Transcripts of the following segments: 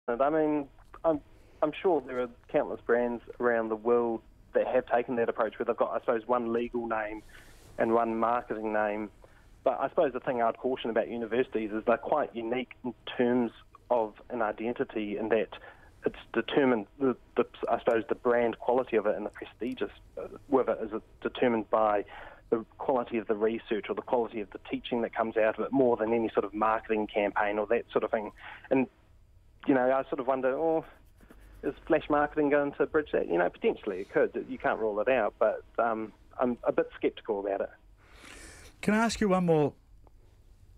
I mean, I'm sure there are countless brands around the world that have taken that approach, where they've got, I suppose, one legal name and one marketing name. But I suppose the thing I'd caution about universities is they're quite unique in terms of an identity, in that it's determined, I suppose, the brand quality of it and the prestigious with it is determined by the quality of the research or the quality of the teaching that comes out of it, more than any sort of marketing campaign or that sort of thing. And, you know, I sort of wonder, is flash marketing going to bridge that? You know, potentially it could. You can't rule it out, but I'm a bit sceptical about it. Can I ask you one more,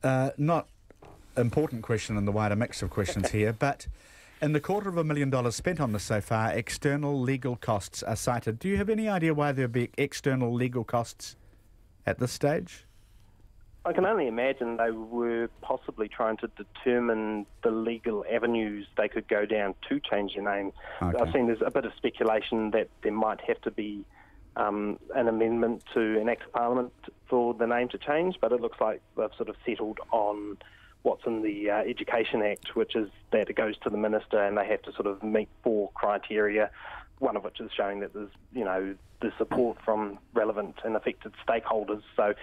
not important question in the wider mix of questions here, but in the $250,000 spent on this so far, external legal costs are cited. Do you have any idea why there would be external legal costs at this stage? I can only imagine they were possibly trying to determine the legal avenues they could go down to change their name. Okay. I've seen there's a bit of speculation that there might have to be an amendment to an Act of Parliament for the name to change, but it looks like they've sort of settled on what's in the Education Act, which is that it goes to the minister and they have to sort of meet 4 criteria, one of which is showing that there's, you know, the support from relevant and affected stakeholders. So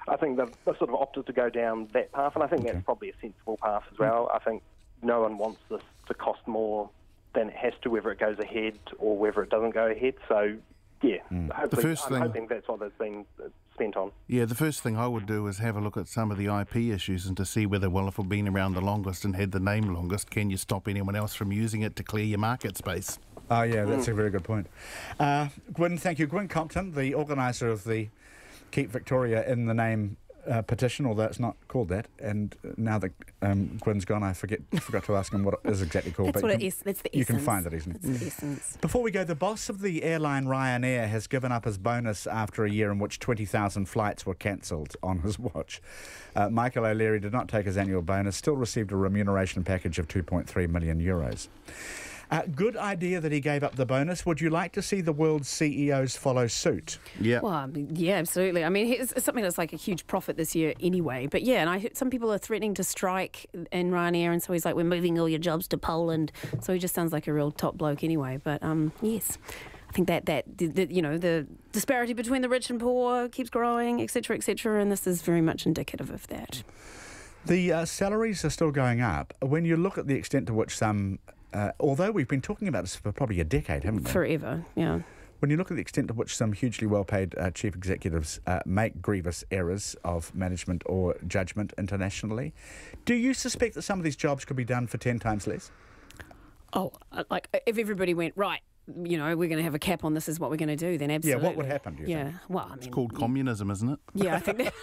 I think they've sort of opted to go down that path, and I think that's probably a sensible path as well. I think no one wants this to cost more than it has to, whether it goes ahead or whether it doesn't go ahead. So, yeah, hopefully, I'm hoping that's what it's been spent on. Yeah, the first thing I would do is have a look at some of the IP issues and to see whether, well, if we've been around the longest and had the name longest, can you stop anyone else from using it to clear your market space? Oh, yeah, that's a very good point. Gwyn, thank you. Gwyn Compton, the organiser of the Keep Victoria in the Name petition, although it's not called that. And now that Gwyn's gone, I forgot to ask him what it is exactly called. That's what it is. That's the essence. You can find it, isn't it? It's the essence. Before we go, the boss of the airline Ryanair has given up his bonus after a year in which 20,000 flights were cancelled on his watch. Michael O'Leary did not take his annual bonus, still received a remuneration package of €2.3 million. Good idea that he gave up the bonus. Would you like to see the world's CEOs follow suit? Yeah. Well, yeah, absolutely. I mean, it's something that's like a huge profit this year anyway. But yeah, and I heard some people are threatening to strike in Ryanair, and so he's like, we're moving all your jobs to Poland. So he just sounds like a real top bloke anyway. But yes, I think that you know, the disparity between the rich and poor keeps growing, etc., etc., and this is very much indicative of that. The salaries are still going up. When you look at the extent to which some although we've been talking about this for probably a decade, haven't we? Forever, yeah. When you look at the extent to which some hugely well-paid chief executives make grievous errors of management or judgment internationally, do you suspect that some of these jobs could be done for 10 times less? Oh, like if everybody went, right, you know, we're going to have a cap on this is what we're going to do, then absolutely. Yeah, what would happen, do you think? Well, I mean... It's called communism, isn't it? Yeah, I think that...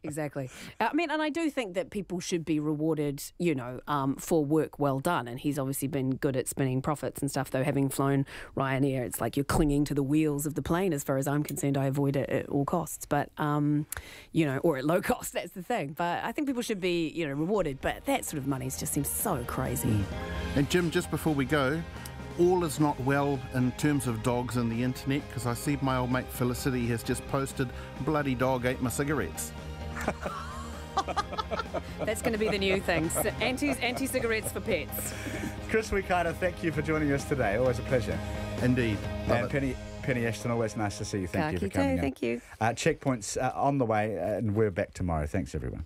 Exactly. I mean, and I do think that people should be rewarded, you know, for work well done. And he's obviously been good at spinning profits and stuff, though, having flown Ryanair, it's like you're clinging to the wheels of the plane as far as I'm concerned. I avoid it at all costs, but, you know, or at low cost, that's the thing. But I think people should be, you know, rewarded. But that sort of money just seems so crazy. And Jim, just before we go, all is not well in terms of dogs and the internet, because I see my old mate Felicity has just posted, bloody dog ate my cigarettes. That's going to be the new thing. Anti-cigarettes for pets. Chris Wikata, thank you for joining us today. Always a pleasure. Indeed. And Penny Ashton, always nice to see you. Thank you for coming in. Thank you. Checkpoint's on the way, and we're back tomorrow. Thanks, everyone.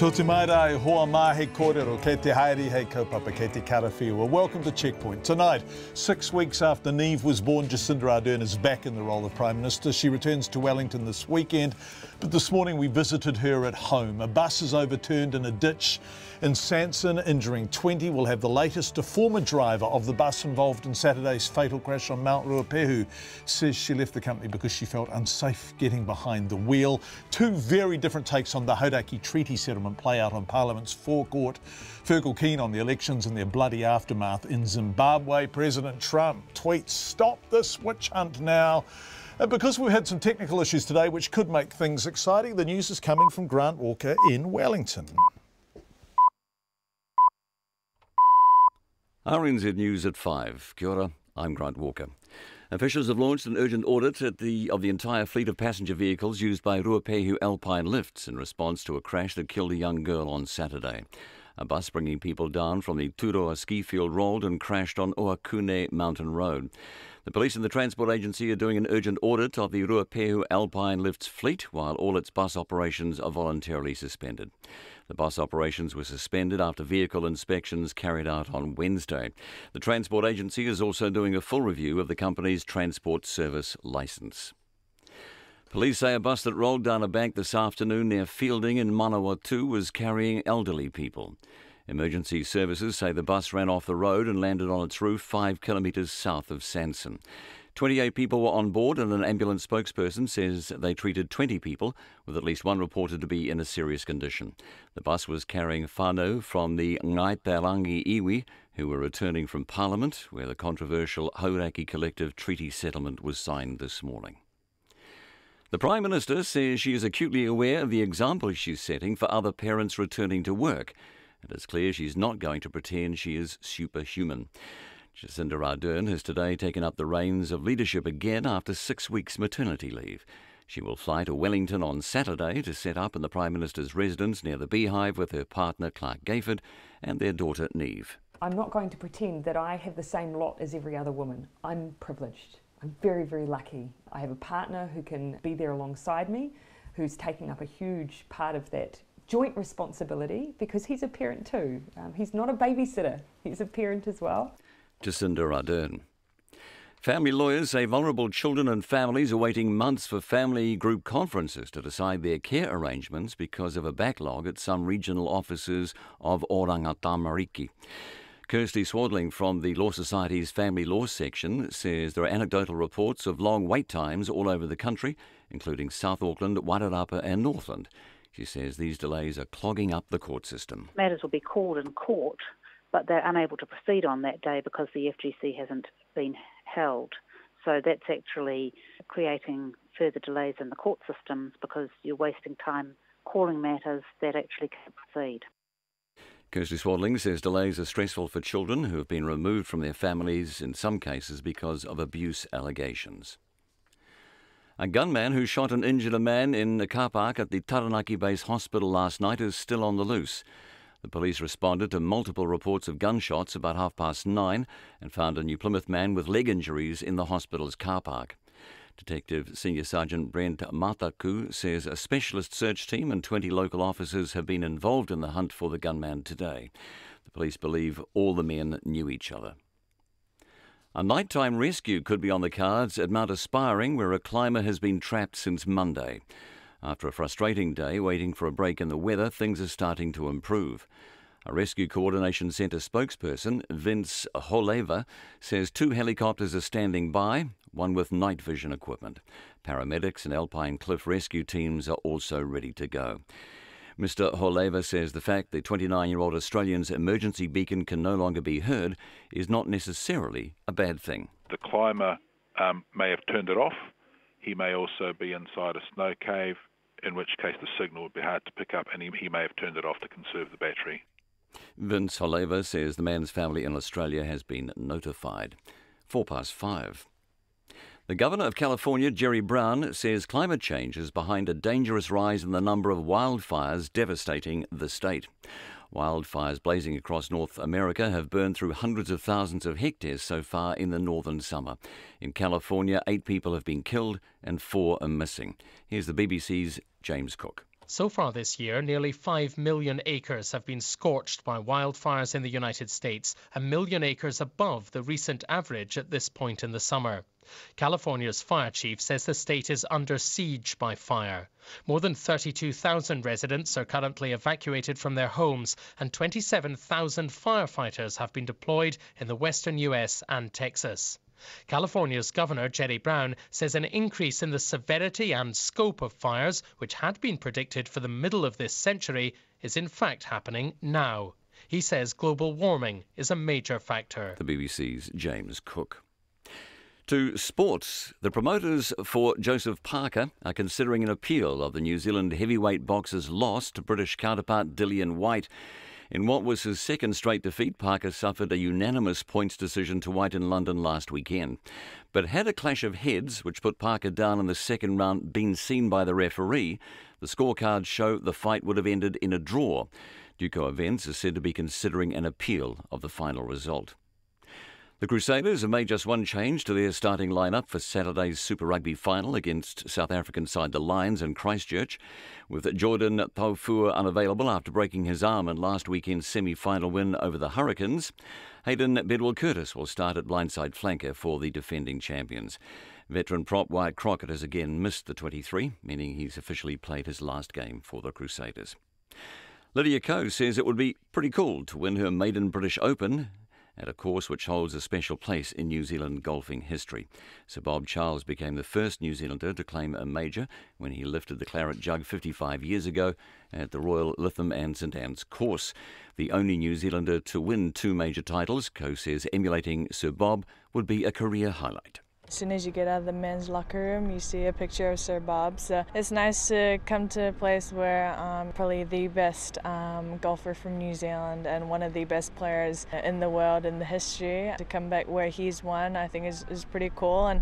Tō mai rai, hoa mā he kōrero, kei te haere hei kaupapa, kei te karawhiua. Welcome to Checkpoint. Tonight, 6 weeks after Niamh was born, Jacinda Ardern is back in the role of Prime Minister. She returns to Wellington this weekend, but this morning we visited her at home. A bus is overturned in a ditch in Sanson, injuring 20. We'll have the latest. A former driver of the bus involved in Saturday's fatal crash on Mount Ruapehu says she left the company because she felt unsafe getting behind the wheel. Two very different takes on the Hauraki Treaty settlement play out on Parliament's forecourt. Fergal keen on the elections and their bloody aftermath in Zimbabwe. President Trump tweets, "Stop this witch hunt now." And because we've had some technical issues today which could make things exciting, the news is coming from Grant Walker in Wellington. RNZ News at 5. Kia ora, I'm Grant Walker. Officials have launched an urgent audit of the entire fleet of passenger vehicles used by Ruapehu Alpine Lifts in response to a crash that killed a young girl on Saturday. A bus bringing people down from the Turoa ski field rolled and crashed on Oakune Mountain Road. The police and the transport agency are doing an urgent audit of the Ruapehu Alpine Lifts fleet while all its bus operations are voluntarily suspended. The bus operations were suspended after vehicle inspections carried out on Wednesday. The transport agency is also doing a full review of the company's transport service licence. Police say a bus that rolled down a bank this afternoon near Fielding in Manawatu was carrying elderly people. Emergency services say the bus ran off the road and landed on its roof 5 kilometres south of Sanson. 28 people were on board and an ambulance spokesperson says they treated 20 people, with at least one reported to be in a serious condition. The bus was carrying whānau from the Ngaitarangi iwi, who were returning from Parliament, where the controversial Hauraki Collective Treaty Settlement was signed this morning. The Prime Minister says she is acutely aware of the example she's setting for other parents returning to work. And it's clear she's not going to pretend she is superhuman. Jacinda Ardern has today taken up the reins of leadership again after 6 weeks maternity leave. She will fly to Wellington on Saturday to set up in the Prime Minister's residence near the Beehive with her partner Clark Gayford and their daughter Neve. I'm not going to pretend that I have the same lot as every other woman. I'm privileged. I'm very, very lucky. I have a partner who can be there alongside me, who's taking up a huge part of that joint responsibility because he's a parent too. He's not a babysitter, he's a parent as well. Jacinda Ardern. Family lawyers say vulnerable children and families are waiting months for family group conferences to decide their care arrangements because of a backlog at some regional offices of Oranga Tamariki. Kirsty Swadling from the Law Society's Family Law section says there are anecdotal reports of long wait times all over the country, including South Auckland, Wairarapa and Northland. She says these delays are clogging up the court system. Matters will be called in court, but they're unable to proceed on that day because the FGC hasn't been held. So that's actually creating further delays in the court systems because you're wasting time calling matters that actually can't proceed. Kirsty Swadling says delays are stressful for children who have been removed from their families, in some cases because of abuse allegations. A gunman who shot and injured a man in a car park at the Taranaki Base Hospital last night is still on the loose. The police responded to multiple reports of gunshots about 9:30 and found a New Plymouth man with leg injuries in the hospital's car park. Detective Senior Sergeant Brent Mataku says a specialist search team and 20 local officers have been involved in the hunt for the gunman today. The police believe all the men knew each other. A nighttime rescue could be on the cards at Mount Aspiring, where a climber has been trapped since Monday. After a frustrating day waiting for a break in the weather, things are starting to improve. A Rescue Coordination Centre spokesperson, Vince Holeva, says 2 helicopters are standing by, one with night vision equipment. Paramedics and Alpine Cliff rescue teams are also ready to go. Mr. Holeva says the fact the 29-year-old Australian's emergency beacon can no longer be heard is not necessarily a bad thing. The climber may have turned it off. He may also be inside a snow cave, in which case the signal would be hard to pick up, and he may have turned it off to conserve the battery. Vince Holeva says the man's family in Australia has been notified. 5:04. The Governor of California, Jerry Brown, says climate change is behind a dangerous rise in the number of wildfires devastating the state. Wildfires blazing across North America have burned through hundreds of thousands of hectares so far in the northern summer. In California, 8 people have been killed and 4 are missing. Here's the BBC's James Cook. So far this year, nearly 5 million acres have been scorched by wildfires in the United States, 1 million acres above the recent average at this point in the summer. California's fire chief says the state is under siege by fire. More than 32,000 residents are currently evacuated from their homes, and 27,000 firefighters have been deployed in the western US and Texas. California's Governor, Jerry Brown, says an increase in the severity and scope of fires, which had been predicted for the middle of this century, is in fact happening now. He says global warming is a major factor. The BBC's James Cook. To sports, the promoters for Joseph Parker are considering an appeal of the New Zealand heavyweight boxer's loss to British counterpart Dillian White. In what was his second straight defeat, Parker suffered a unanimous points decision to White in London last weekend. But had a clash of heads, which put Parker down in the second round, been seen by the referee, the scorecards show the fight would have ended in a draw. Duco Events is said to be considering an appeal of the final result. The Crusaders have made just one change to their starting lineup for Saturday's Super Rugby final against South African side the Lions in Christchurch. With Jordan Taufua unavailable after breaking his arm in last weekend's semi-final win over the Hurricanes, Hayden Bedwell-Curtis will start at blindside flanker for the defending champions. Veteran prop Wyatt Crockett has again missed the 23, meaning he's officially played his last game for the Crusaders. Lydia Ko says it would be pretty cool to win her maiden British Open at a course which holds a special place in New Zealand golfing history. Sir Bob Charles became the first New Zealander to claim a major when he lifted the claret jug 55 years ago at the Royal Lytham and St Anne's course. The only New Zealander to win 2 major titles, Ko says emulating Sir Bob would be a career highlight. As soon as you get out of the men's locker room, you see a picture of Sir Bob. So it's nice to come to a place where I'm probably the best golfer from New Zealand and one of the best players in the world in the history. To come back where he's won, I think is pretty cool. And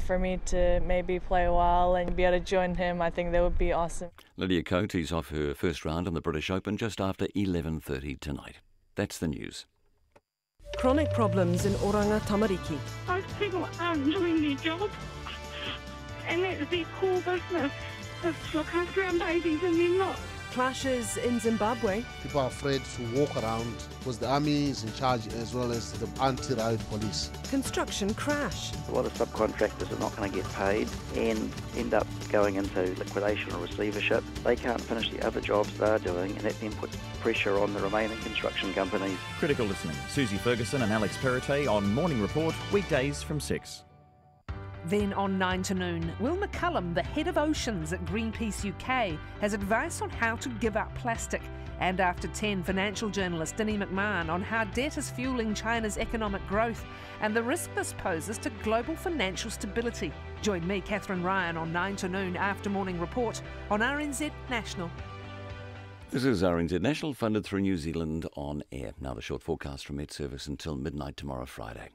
for me to maybe play a while and be able to join him, I think that would be awesome. Lydia Ko tees off her first round in the British Open just after 11:30 tonight. That's the news. Chronic problems in Oranga Tamariki. Most people aren't doing their job, and it's their core business is to look after our babies, and they're not. Clashes in Zimbabwe. People are afraid to walk around because the army is in charge as well as the anti-riot police. Construction crash. A lot of subcontractors are not going to get paid and end up going into liquidation or receivership. They can't finish the other jobs they're doing, and that then puts pressure on the remaining construction companies. Critical listening. Susie Ferguson and Alex Perrottet on Morning Report, weekdays from 6. Then on 9 to noon, Will McCullum, the head of oceans at Greenpeace UK, has advice on how to give up plastic. And after 10, financial journalist Dinny McMahon on how debt is fueling China's economic growth and the risk this poses to global financial stability. Join me, Catherine Ryan, on 9 to noon after Morning Report on RNZ National. This is RNZ National, funded through New Zealand On Air. Now the short forecast from Met Service until midnight tomorrow Friday.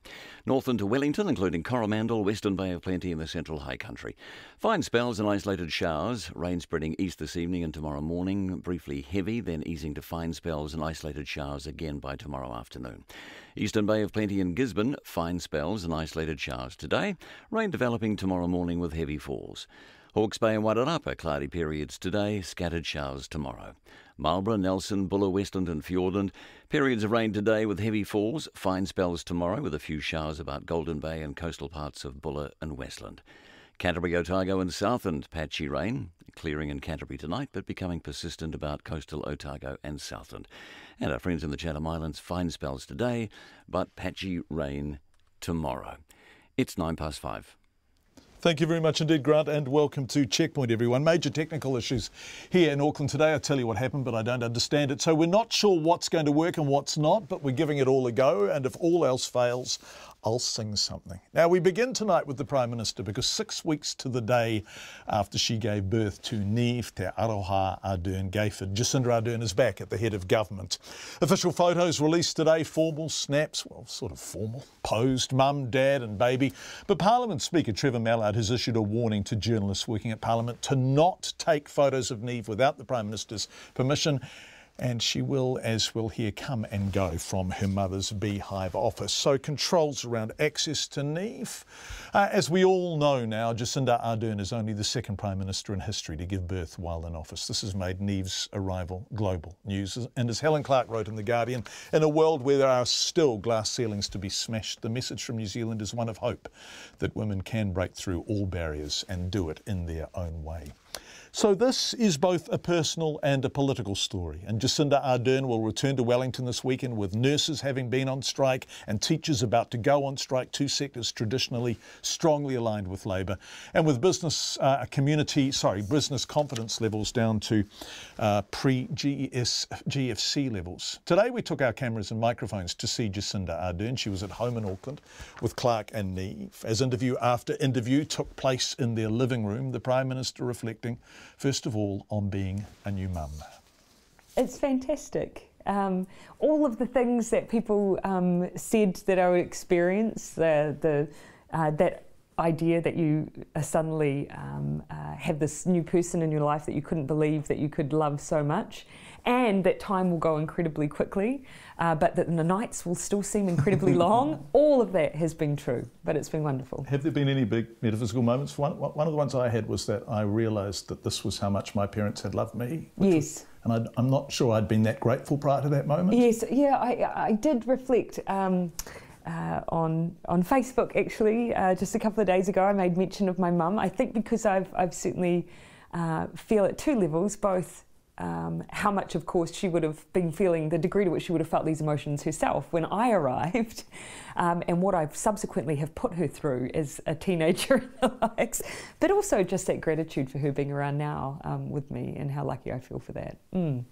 Northland to Wellington, including Coromandel, Western Bay of Plenty and the Central High Country. Fine spells and isolated showers. Rain spreading east this evening and tomorrow morning. Briefly heavy, then easing to fine spells and isolated showers again by tomorrow afternoon. Eastern Bay of Plenty in Gisborne, fine spells and isolated showers today. Rain developing tomorrow morning with heavy falls. Hawke's Bay and Wairarapa, cloudy periods today, scattered showers tomorrow. Marlborough, Nelson, Buller, Westland and Fiordland, periods of rain today with heavy falls, fine spells tomorrow with a few showers about Golden Bay and coastal parts of Buller and Westland. Canterbury, Otago and Southland, patchy rain, clearing in Canterbury tonight but becoming persistent about coastal Otago and Southland. And our friends in the Chatham Islands, fine spells today but patchy rain tomorrow. It's 5:09. Thank you very much indeed, Grant, and welcome to Checkpoint, everyone. Major technical issues here in Auckland today. I'll tell you what happened, but I don't understand it. So we're not sure what's going to work and what's not, but we're giving it all a go. And if all else fails, I'll sing something. Now, we begin tonight with the Prime Minister because 6 weeks to the day after she gave birth to Niamh Te Aroha Ardern Gayford, Jacinda Ardern is back at the head of government. Official photos released today, formal snaps, well, sort of formal, posed, mum, dad and baby. But Parliament Speaker Trevor Mallard has issued a warning to journalists working at Parliament to not take photos of Niamh without the Prime Minister's permission. And she will, as we'll hear, come and go from her mother's beehive office. So controls around access to Niamh. As we all know now, Jacinda Ardern is only the second Prime Minister in history to give birth while in office. This has made Niamh's arrival global news. And as Helen Clark wrote in The Guardian, in a world where there are still glass ceilings to be smashed, the message from New Zealand is one of hope that women can break through all barriers and do it in their own way. So this is both a personal and a political story, and Jacinda Ardern will return to Wellington this weekend with nurses having been on strike and teachers about to go on strike, two sectors traditionally strongly aligned with Labour, and with business confidence levels down to pre-GFC levels. Today we took our cameras and microphones to see Jacinda Ardern. She was at home in Auckland with Clark and Niamh. As interview after interview took place in their living room, the Prime Minister reflecting first of all on being a new mum. It's fantastic. All of the things that people said that I would experience, that idea that you suddenly have this new person in your life that you couldn't believe that you could love so much, and that time will go incredibly quickly, but that the nights will still seem incredibly long. All of that has been true, but it's been wonderful. Have there been any big metaphysical moments? One of the ones I had was that I realised that this was how much my parents had loved me. Yes. And I'm not sure I'd been that grateful prior to that moment. Yes, yeah, I did reflect on Facebook, actually, just a couple of days ago. I made mention of my mum. I think because I've certainly feel at two levels, both how much, of course, she would have been feeling, the degree to which she would have felt these emotions herself when I arrived, and what I've subsequently have put her through as a teenager and the likes, but also just that gratitude for her being around now with me, and how lucky I feel for that. Are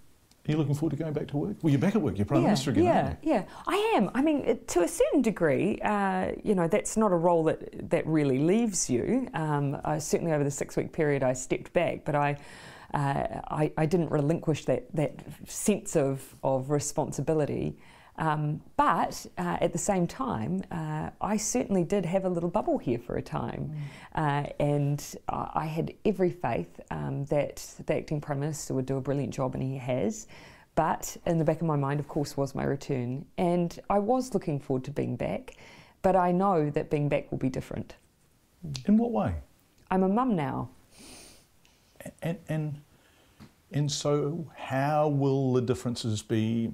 you looking forward to going back to work? Well, you're back at work, you're Prime Minister again, aren't you? Yeah, I am. I mean, to a certain degree, you know, that's not a role that really leaves you. Certainly over the 6-week period I stepped back, but I didn't relinquish that sense of responsibility. But at the same time, I certainly did have a little bubble here for a time. And I had every faith that the acting Prime Minister would do a brilliant job, and he has. But in the back of my mind, of course, was my return. And I was looking forward to being back, but I know that being back will be different. In what way? I'm a mum now. And so how will the differences be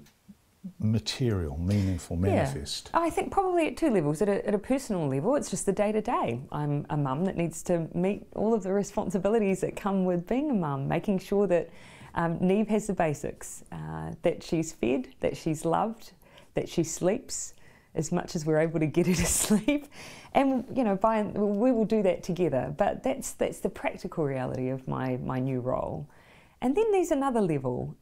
material, meaningful, manifest? Yeah. I think probably at two levels. At a personal level, it's just the day-to-day. I'm a mum that needs to meet all of the responsibilities that come with being a mum, making sure that Neve has the basics, that she's fed, that she's loved, that she sleeps as much as we're able to get her to sleep. And, you know, we will do that together. But that's the practical reality of my new role. And then there's another level.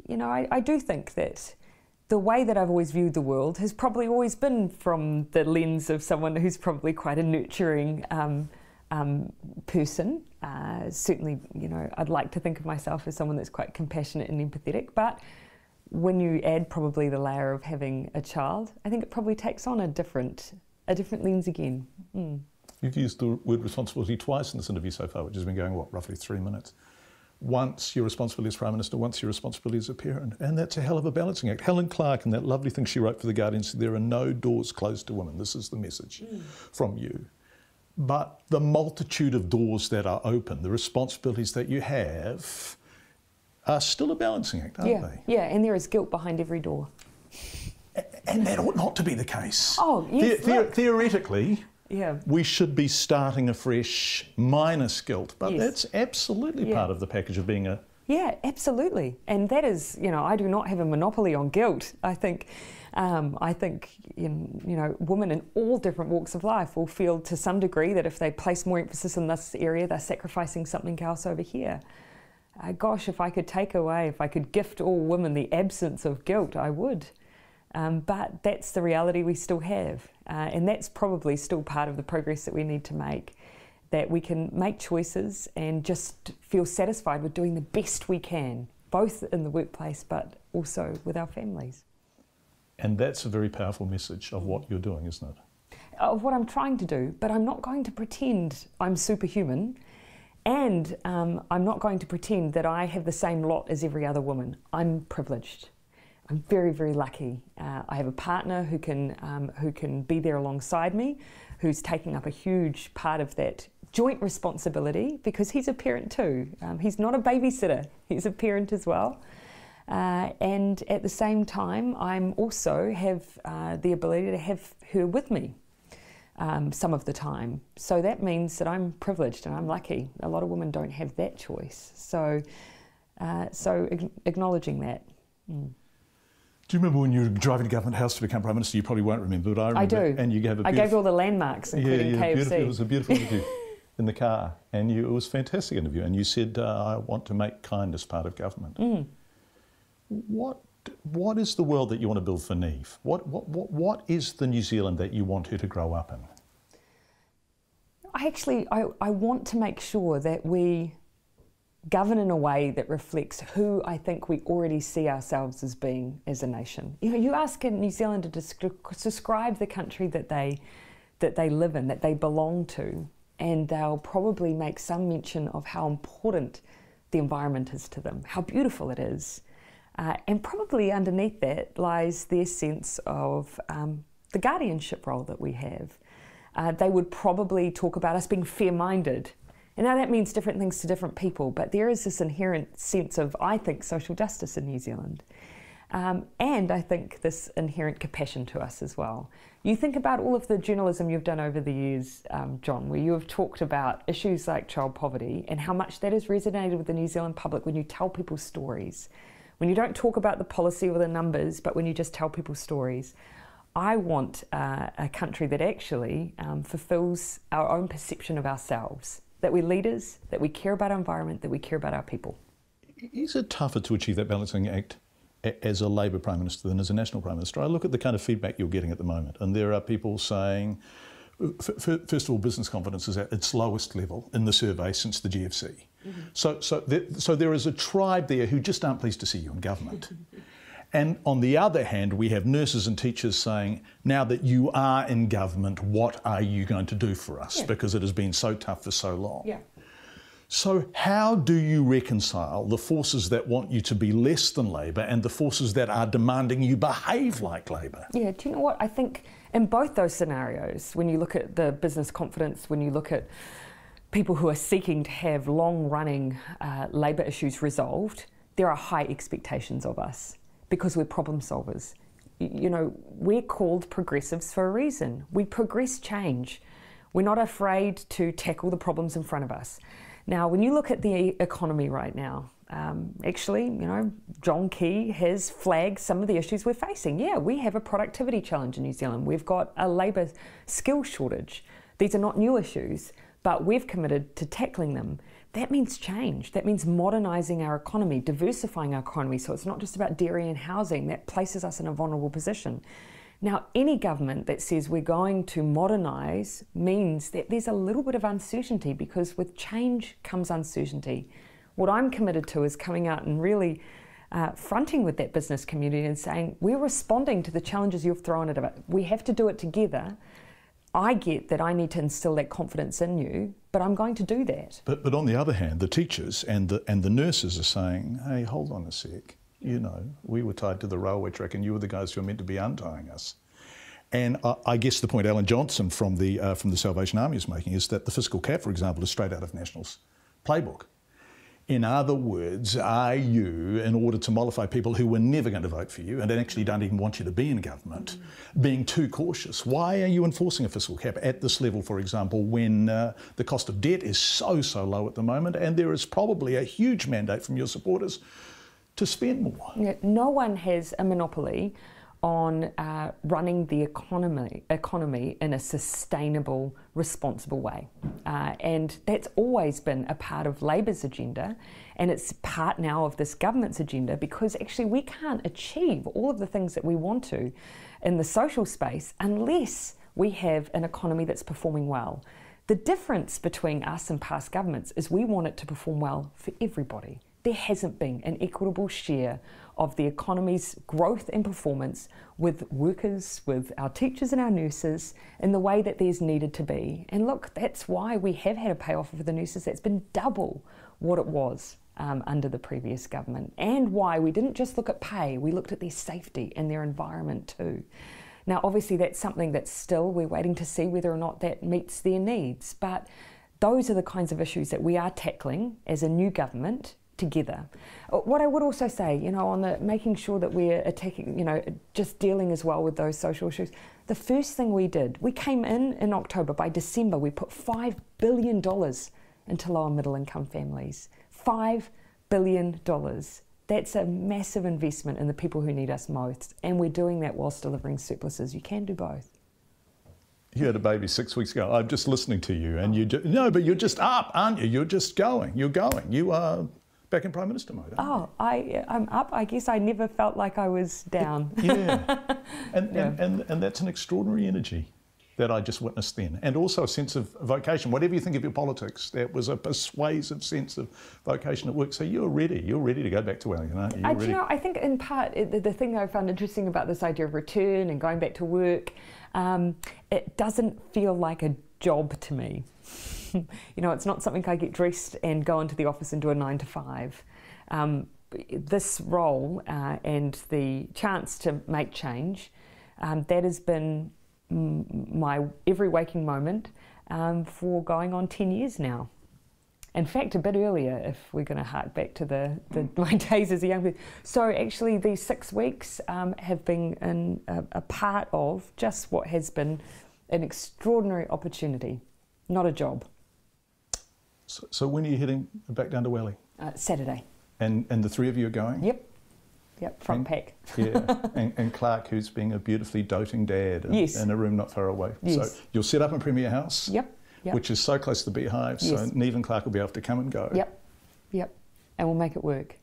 You know, I do think that the way that I've always viewed the world has probably always been from the lens of someone who's probably quite a nurturing person. Certainly, you know, I'd like to think of myself as someone that's quite compassionate and empathetic, but when you add probably the layer of having a child, I think it probably takes on a different lens again. You've used the word responsibility twice in this interview so far, which has been going, what, roughly 3 minutes. Once your responsibility as Prime Minister, once your responsibility as a parent. And that's a hell of a balancing act. Helen Clark, in that lovely thing she wrote for The Guardian, said there are no doors closed to women. This is the message from you. But the multitude of doors that are open, the responsibilities that you have, are still a balancing act, aren't they? Yeah, and there is guilt behind every door. And that ought not to be the case. Oh, yes. Theoretically, we should be starting afresh minus guilt, but that's absolutely part of the package of being a... Yeah, absolutely. And that is, you know, I do not have a monopoly on guilt. I think you know, women in all different walks of life will feel to some degree that if they place more emphasis in this area, they're sacrificing something else over here. Gosh, if I could gift all women the absence of guilt, I would. But that's the reality we still have. And that's probably still part of the progress that we need to make, that we can make choices and just feel satisfied with doing the best we can, both in the workplace but also with our families. And that's a very powerful message of what you're doing, isn't it? Of what I'm trying to do, but I'm not going to pretend I'm superhuman, and I'm not going to pretend that I have the same lot as every other woman. I'm privileged. I'm very, very lucky. I have a partner who can be there alongside me, who's taking up a huge part of that joint responsibility, because he's a parent too. He's not a babysitter, he's a parent as well. And at the same time, I'm also have the ability to have her with me some of the time. So that means that I'm privileged and I'm lucky. A lot of women don't have that choice. So acknowledging that. Do you remember when you were driving to Government House to become Prime Minister? You probably won't remember, but I remember. I do. And you gave I gave all the landmarks, including KFC. It was a beautiful interview in the car, and it was a fantastic interview. And you said, "I want to make kindness part of government." What is the world that you want to build for Neve? What is the New Zealand that you want her to grow up in? I want to make sure that we govern in a way that reflects who I think we already see ourselves as being as a nation. You know, you ask a New Zealander to describe the country that they live in, that they belong to, and they'll probably make some mention of how important the environment is to them, how beautiful it is. And probably underneath that lies their sense of the guardianship role that we have. They would probably talk about us being fair-minded. And now that means different things to different people, but there is this inherent sense of, I think, social justice in New Zealand. And I think this inherent compassion to us as well. You think about all of the journalism you've done over the years, John, where you have talked about issues like child poverty and how much that has resonated with the New Zealand public when you tell people stories. When you don't talk about the policy or the numbers, but when you just tell people stories. I want a country that actually fulfills our own perception of ourselves, that we're leaders, that we care about our environment, that we care about our people. Is it tougher to achieve that balancing act as a Labour Prime Minister than as a National Prime Minister? I look at the kind of feedback you're getting at the moment, and there are people saying, first of all, business confidence is at its lowest level in the survey since the GFC. Mm-hmm. So there is a tribe there who just aren't pleased to see you in government. And on the other hand, we have nurses and teachers saying, now that you are in government, what are you going to do for us? Yeah. Because it has been so tough for so long. Yeah. So how do you reconcile the forces that want you to be less than Labour and the forces that are demanding you behave like Labour? Yeah, do you know what? I think in both those scenarios, when you look at the business confidence, when you look at people who are seeking to have long-running Labour issues resolved, there are high expectations of us because we're problem solvers. You know, we're called progressives for a reason. We progress change. We're not afraid to tackle the problems in front of us. Now, when you look at the economy right now, actually, you know, John Key has flagged some of the issues we're facing. Yeah, we have a productivity challenge in New Zealand. We've got a labour skill shortage. These are not new issues, but we've committed to tackling them. That means change. That means modernising our economy, diversifying our economy, so it's not just about dairy and housing. That places us in a vulnerable position. Now, any government that says we're going to modernise means that there's a little bit of uncertainty, because with change comes uncertainty. What I'm committed to is coming out and really fronting with that business community and saying, we're responding to the challenges you've thrown at us. We have to do it together. I get that I need to instill that confidence in you, but I'm going to do that. But on the other hand, the teachers and the nurses are saying, hey, hold on a sec. You know, we were tied to the railway track and you were the guys who were meant to be untying us. And I guess the point Alan Johnson from the Salvation Army is making is that the fiscal cap, for example, is straight out of National's playbook. In other words, are you, in order to mollify people who were never going to vote for you and actually don't even want you to be in government, being too cautious? Why are you enforcing a fiscal cap at this level, for example, when the cost of debt is so low at the moment and there is probably a huge mandate from your supporters to spend more? Yeah, no one has a monopoly on running the economy in a sustainable, responsible way. And that's always been a part of Labour's agenda, and it's part now of this government's agenda, because actually we can't achieve all of the things that we want to in the social space unless we have an economy that's performing well. The difference between us and past governments is we want it to perform well for everybody. There hasn't been an equitable share of the economy's growth and performance with workers, with our teachers and our nurses in the way that there's needed to be. And look, that's why we have had a payoff for the nurses that's been double what it was under the previous government, and why we didn't just look at pay, we looked at their safety and their environment too. Now, obviously that's something that still we're waiting to see whether or not that meets their needs, but those are the kinds of issues that we are tackling as a new government together. What I would also say, you know, on the making sure that we're attacking, you know, just dealing as well with those social issues, the first thing we did, we came in October. By December, we put $5 billion into lower middle income families. $5 billion. That's a massive investment in the people who need us most. And we're doing that whilst delivering surpluses. You can do both. You had a baby 6 weeks ago. I'm just listening to you, and no, but you're just up, aren't you? You're just going. You're going. You are back in Prime Minister mode, aren't you? I'm up. I guess I never felt like I was down. Yeah. And that's an extraordinary energy. that I just witnessed then, and also a sense of vocation. Whatever you think of your politics, that was a persuasive sense of vocation at work. So you're ready to go back to Wellington, aren't you? Do you know, I think in part, the thing that I found interesting about this idea of return and going back to work, it doesn't feel like a job to me. You know, it's not something I get dressed and go into the office and do a 9 to 5. This role and the chance to make change, that has been my every waking moment for going on 10 years now. In fact, a bit earlier, if we're going to hark back to my days as a young person. So actually these 6 weeks have been a part of just what has been an extraordinary opportunity, not a job. So when are you heading back down to Welly? Saturday. And the 3 of you are going? Yep, front pack. Yeah, and Clark, who's being a beautifully doting dad in a room not far away. Yes. So you'll set up in Premier House, Yep. which is so close to the Beehive, so Neve and Clark will be able to come and go. Yep, and we'll make it work.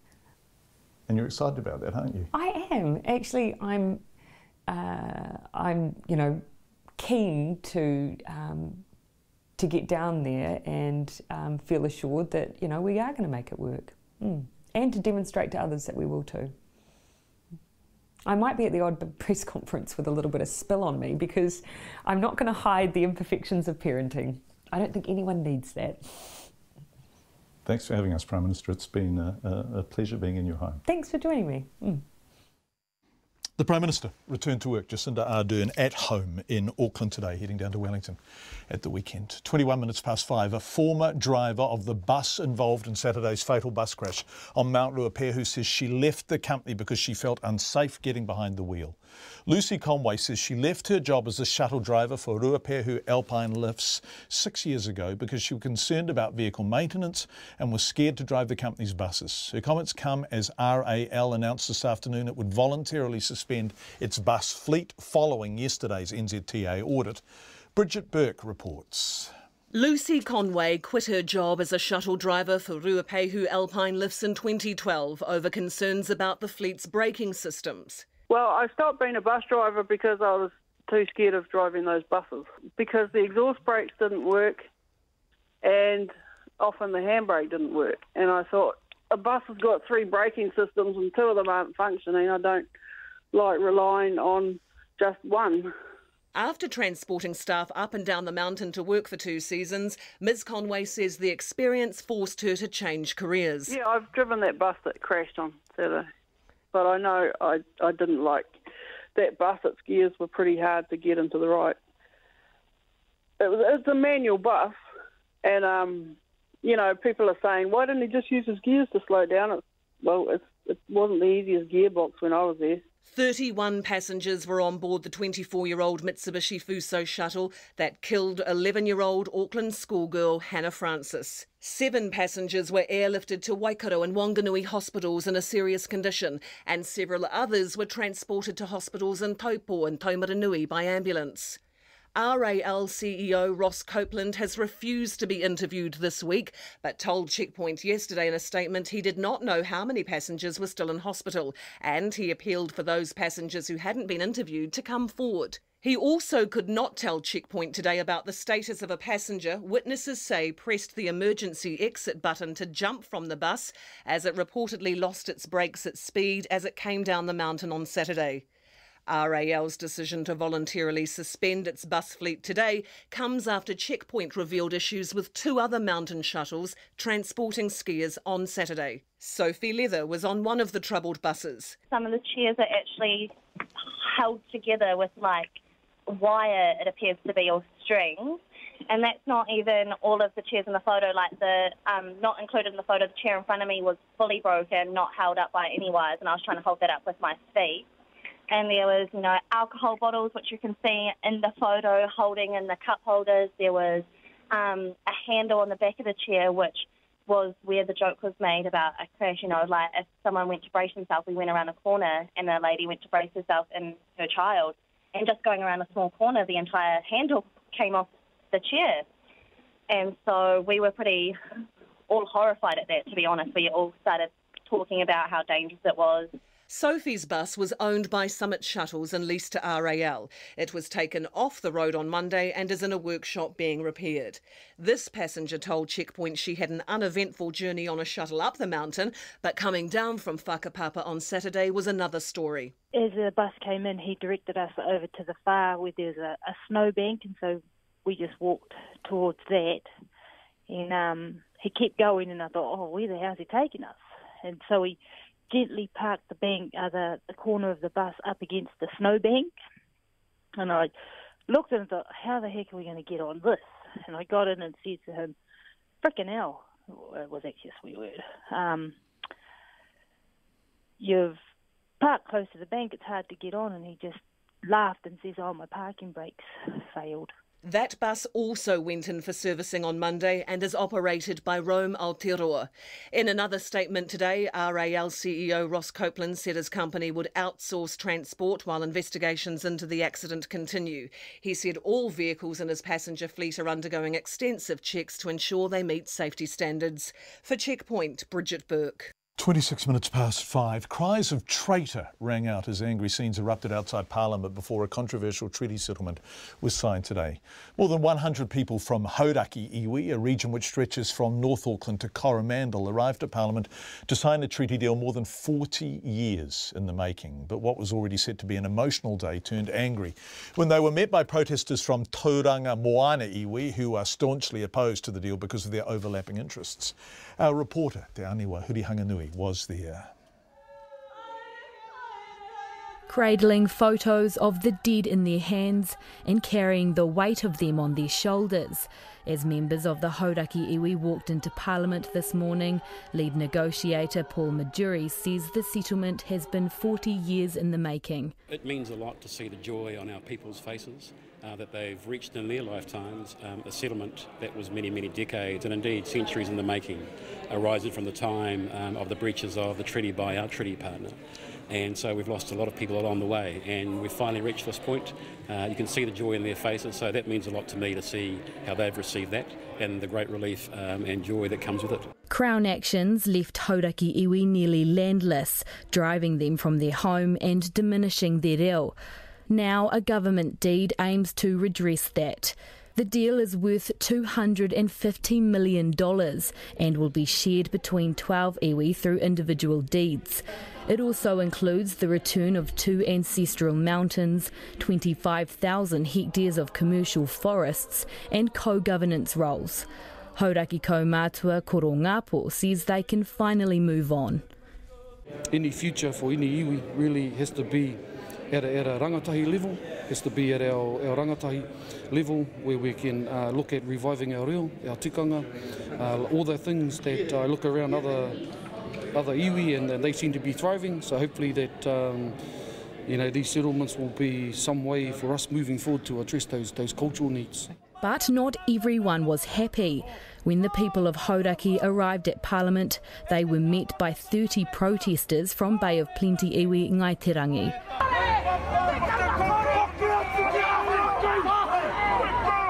And you're excited about that, aren't you? I am. Actually, I'm you know, keen to get down there and feel assured that, you know, we are going to make it work. And to demonstrate to others that we will too. I might be at the odd press conference with a little bit of spill on me because I'm not going to hide the imperfections of parenting. I don't think anyone needs that. Thanks for having us, Prime Minister. It's been a pleasure being in your home. Thanks for joining me. The Prime Minister returned to work, Jacinda Ardern, at home in Auckland today, heading down to Wellington at the weekend. 21 minutes past 5, a former driver of the bus involved in Saturday's fatal bus crash on Mount Ruapehu says she left the company because she felt unsafe getting behind the wheel. Lucy Conway says she left her job as a shuttle driver for Ruapehu Alpine Lifts 6 years ago because she was concerned about vehicle maintenance and was scared to drive the company's buses. Her comments come as RAL announced this afternoon it would voluntarily suspend its bus fleet following yesterday's NZTA audit. Bridget Burke reports. Lucy Conway quit her job as a shuttle driver for Ruapehu Alpine Lifts in 2012 over concerns about the fleet's braking systems. Well, I stopped being a bus driver because I was too scared of driving those buses because the exhaust brakes didn't work and often the handbrake didn't work. And I thought, a bus has got 3 braking systems and 2 of them aren't functioning. I don't like relying on just one. After transporting staff up and down the mountain to work for 2 seasons, Ms Conway says the experience forced her to change careers. Yeah, I've driven that bus that crashed on Saturday. But I know I didn't like that bus. Its gears were pretty hard to get into the right. It's a manual bus, and you know, people are saying, why didn't he just use his gears to slow down? It wasn't the easiest gearbox when I was there. 31 passengers were on board the 24-year-old Mitsubishi Fuso shuttle that killed 11-year-old Auckland schoolgirl Hannah Francis. 7 passengers were airlifted to Waikato and Wanganui hospitals in a serious condition, and several others were transported to hospitals in Taupo and Taumaranui by ambulance. RAL CEO Ross Copeland has refused to be interviewed this week, but told Checkpoint yesterday in a statement he did not know how many passengers were still in hospital, and he appealed for those passengers who hadn't been interviewed to come forward. He also could not tell Checkpoint today about the status of a passenger witnesses say pressed the emergency exit button to jump from the bus as it reportedly lost its brakes at speed as it came down the mountain on Saturday. RAL's decision to voluntarily suspend its bus fleet today comes after Checkpoint revealed issues with 2 other mountain shuttles transporting skiers on Saturday. Sophie Leather was on one of the troubled buses. Some of the chairs are actually held together with wire, it appears to be, or strings. And that's not even all of the chairs in the photo. Not included in the photo, the chair in front of me was fully broken, not held up by any wires, and I was trying to hold that up with my feet. And there was, alcohol bottles, which you can see in the photo, holding in the cup holders. There was a handle on the back of the chair, which was where the joke was made about a crash. If someone went to brace himself, we went around a corner and a lady went to brace herself and her child. And just going around a small corner, the entire handle came off the chair. And so we were pretty all horrified at that, to be honest. We all started talking about how dangerous it was. Sophie's bus was owned by Summit Shuttles and leased to RAL. It was taken off the road on Monday and is in a workshop being repaired. This passenger told Checkpoint she had an uneventful journey on a shuttle up the mountain, but coming down from Whakapapa on Saturday was another story. As the bus came in, he directed us over to the far where there's a snowbank, and so we just walked towards that. And he kept going, and I thought, oh, where the hell's he taking us? And so we gently parked the corner of the bus up against the snowbank. And I looked and thought, how the heck are we going to get on this? And I got in and said to him, frickin' hell, it was actually a sweet word. You've parked close to the bank, it's hard to get on. And he just laughed and says, oh, my parking brakes failed. That bus also went in for servicing on Monday and is operated by Rome Aotearoa. In another statement today, RAL CEO Ross Copeland said his company would outsource transport while investigations into the accident continue. He said all vehicles in his passenger fleet are undergoing extensive checks to ensure they meet safety standards. For Checkpoint, Bridget Burke. 26 minutes past 5. Cries of traitor rang out as angry scenes erupted outside Parliament before a controversial treaty settlement was signed today. More than 100 people from Hauraki iwi, a region which stretches from North Auckland to Coromandel, arrived at Parliament to sign a treaty deal more than 40 years in the making. But what was already set to be an emotional day turned angry when they were met by protesters from Tauranga Moana iwi, who are staunchly opposed to the deal because of their overlapping interests. Our reporter, Te Aniwa Hurihanganui, was there. Cradling photos of the dead in their hands and carrying the weight of them on their shoulders. As members of the Hauraki iwi walked into Parliament this morning, lead negotiator Paul Majuri says the settlement has been 40 years in the making. It means a lot to see the joy on our people's faces, that they've reached in their lifetimes a settlement that was many, many decades and indeed centuries in the making, arising from the time of the breaches of the treaty by our treaty partner. And so we've lost a lot of people along the way, and we've finally reached this point. You can see the joy in their faces, so that means a lot to me to see how they've received that and the great relief and joy that comes with it. Crown actions left Hauraki iwi nearly landless, driving them from their home and diminishing their reo. Now a government deed aims to redress that. The deal is worth $250 million and will be shared between 12 iwi through individual deeds. It also includes the return of 2 ancestral mountains, 25,000 hectares of commercial forests and co-governance roles. Hauraki Kaumātua Korongapo says they can finally move on. Any future for any iwi really has to be at a rangatahi level, has to be at our rangatahi level where we can look at reviving our reo, our tikanga, all the things that I look around other iwi and they seem to be thriving, so hopefully that these settlements will be some way for us moving forward to address those cultural needs. But not everyone was happy. When the people of Hauraki arrived at Parliament, they were met by 30 protesters from Bay of Plenty iwi Ngaiterangi.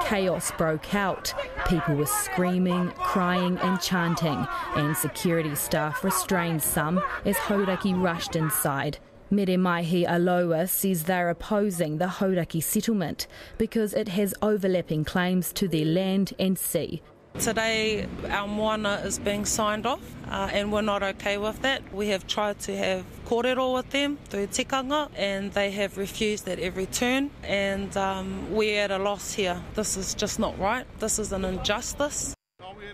Chaos broke out. People were screaming, crying and chanting, and security staff restrained some as Hauraki rushed inside. Meremaihi Aloa says they're opposing the Hauraki settlement because it has overlapping claims to their land and sea. Today our moana is being signed off and we're not okay with that. We have tried to have kōrero with them through tikanga and they have refused at every turn, and we're at a loss here. This is just not right. This is an injustice.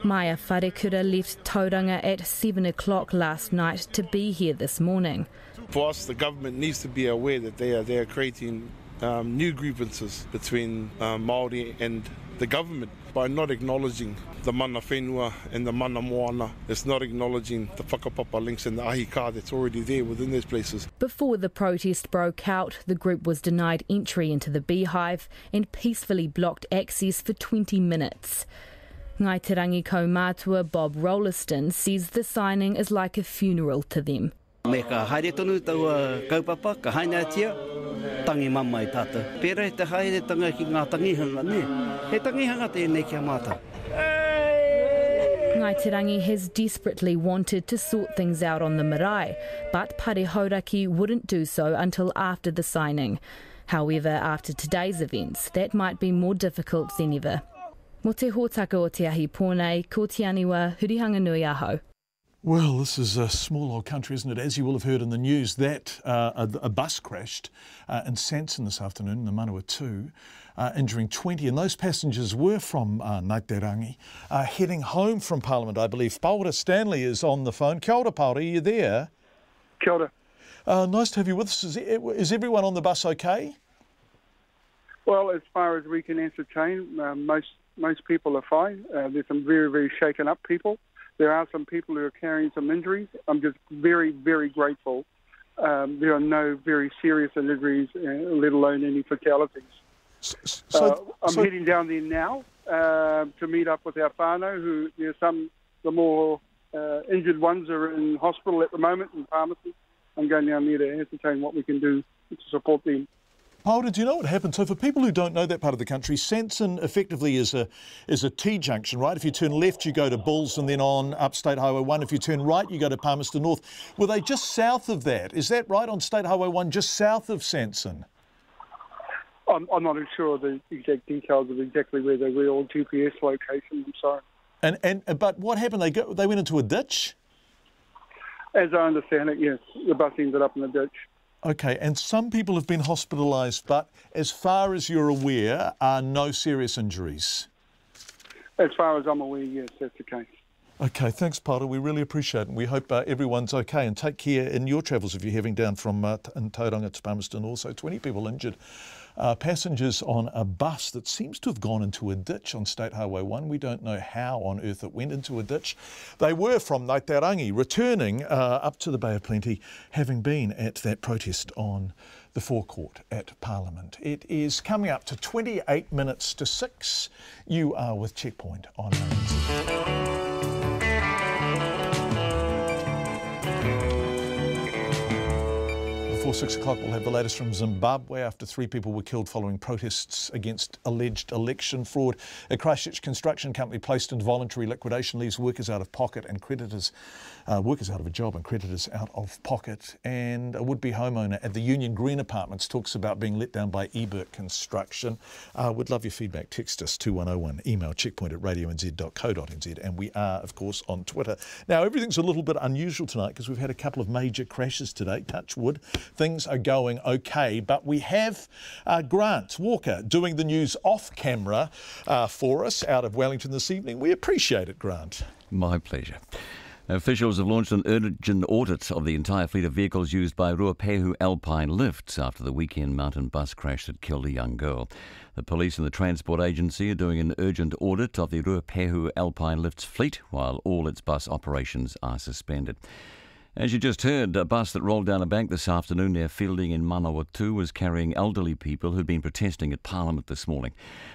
Maia Wharekura left Tauranga at 7 o'clock last night to be here this morning. For us, the government needs to be aware that they are creating new grievances between Māori and the government by not acknowledging the mana whenua and the mana moana. It's not acknowledging the whakapapa links and the ahika that's already there within those places. Before the protest broke out, the group was denied entry into the beehive and peacefully blocked access for 20 minutes. Ngaiterangi Kaumātua Bob Rolliston says the signing is like a funeral to them. Me ka haere tonu taua kaupapa, ka haina atia, tangi mamai tata. Pera te haere tanga ki ngā tangihanga ne, he tangihanga tēnei kia māta. Ngaiterangi has desperately wanted to sort things out on the marae, but Pare Hauraki wouldn't do so until after the signing. However, after today's events, that might be more difficult than ever. Mo te hōtaka o te ahi pōnei, ko te aniwa, hurihanga nui aho. Well, this is a small old country, isn't it? As you will have heard in the news, that a bus crashed in Sanson this afternoon, in the Manawatu, injuring 20. And those passengers were from Ngaiterangi, heading home from Parliament, I believe. Paura Stanley is on the phone. Kia ora, Paura, are you there? Kia ora. Nice to have you with us. Is everyone on the bus okay? Well, as far as we can ascertain, most people are fine. There's some very, very shaken up people. There are some people who are carrying some injuries. I'm just very, very grateful. There are no very serious injuries, let alone any fatalities. I'm heading down there now to meet up with our whānau, who there's the more injured ones are in hospital at the moment, in pharmacy. I'm going down there to ascertain what we can do to support them. Paura, do you know what happened? So for people who don't know that part of the country, Sanson effectively is a T-junction, right? If you turn left, you go to Bulls and then on up State Highway 1. If you turn right, you go to Palmerston North. Were they just south of that? Is that right, on State Highway 1, just south of Sanson? I'm not sure of the exact details of exactly where they were, or GPS location, I'm sorry. But what happened? They went into a ditch? As I understand it, yes. The bus ended up in the ditch. Okay, and some people have been hospitalised, but as far as you're aware, no serious injuries? As far as I'm aware, yes, that's the case. Okay, thanks, Paura. We really appreciate it. And we hope everyone's okay. And take care in your travels if you're heading down from Tauranga to Palmerston. Also, 20 people injured. Passengers on a bus that seems to have gone into a ditch on State Highway 1. We don't know how on earth it went into a ditch. They were from Ngaiterangi, returning up to the Bay of Plenty, having been at that protest on the forecourt at Parliament. It is coming up to 28 minutes to 6. You are with Checkpoint on RNZ. Before 6 o'clock, we'll have the latest from Zimbabwe after 3 people were killed following protests against alleged election fraud. A Christchurch construction company placed into voluntary liquidation leaves workers out of pocket and creditors, workers out of a job and creditors out of pocket. And a would-be homeowner at the Union Green Apartments talks about being let down by Ebert Construction. We'd love your feedback. Text us 2101, email checkpoint@radionz.co.nz, and we are, of course, on Twitter. Now, everything's a little bit unusual tonight because we've had a couple of major crashes today. Touch wood. Things are going okay, but we have Grant Walker doing the news off camera for us out of Wellington this evening. We appreciate it, Grant. My pleasure. Officials have launched an urgent audit of the entire fleet of vehicles used by Ruapehu Alpine Lifts after the weekend mountain bus crash that killed a young girl. The police and the Transport Agency are doing an urgent audit of the Ruapehu Alpine Lifts fleet while all its bus operations are suspended. As you just heard, a bus that rolled down a bank this afternoon near Fielding in Manawatu was carrying elderly people who'd been protesting at Parliament this morning.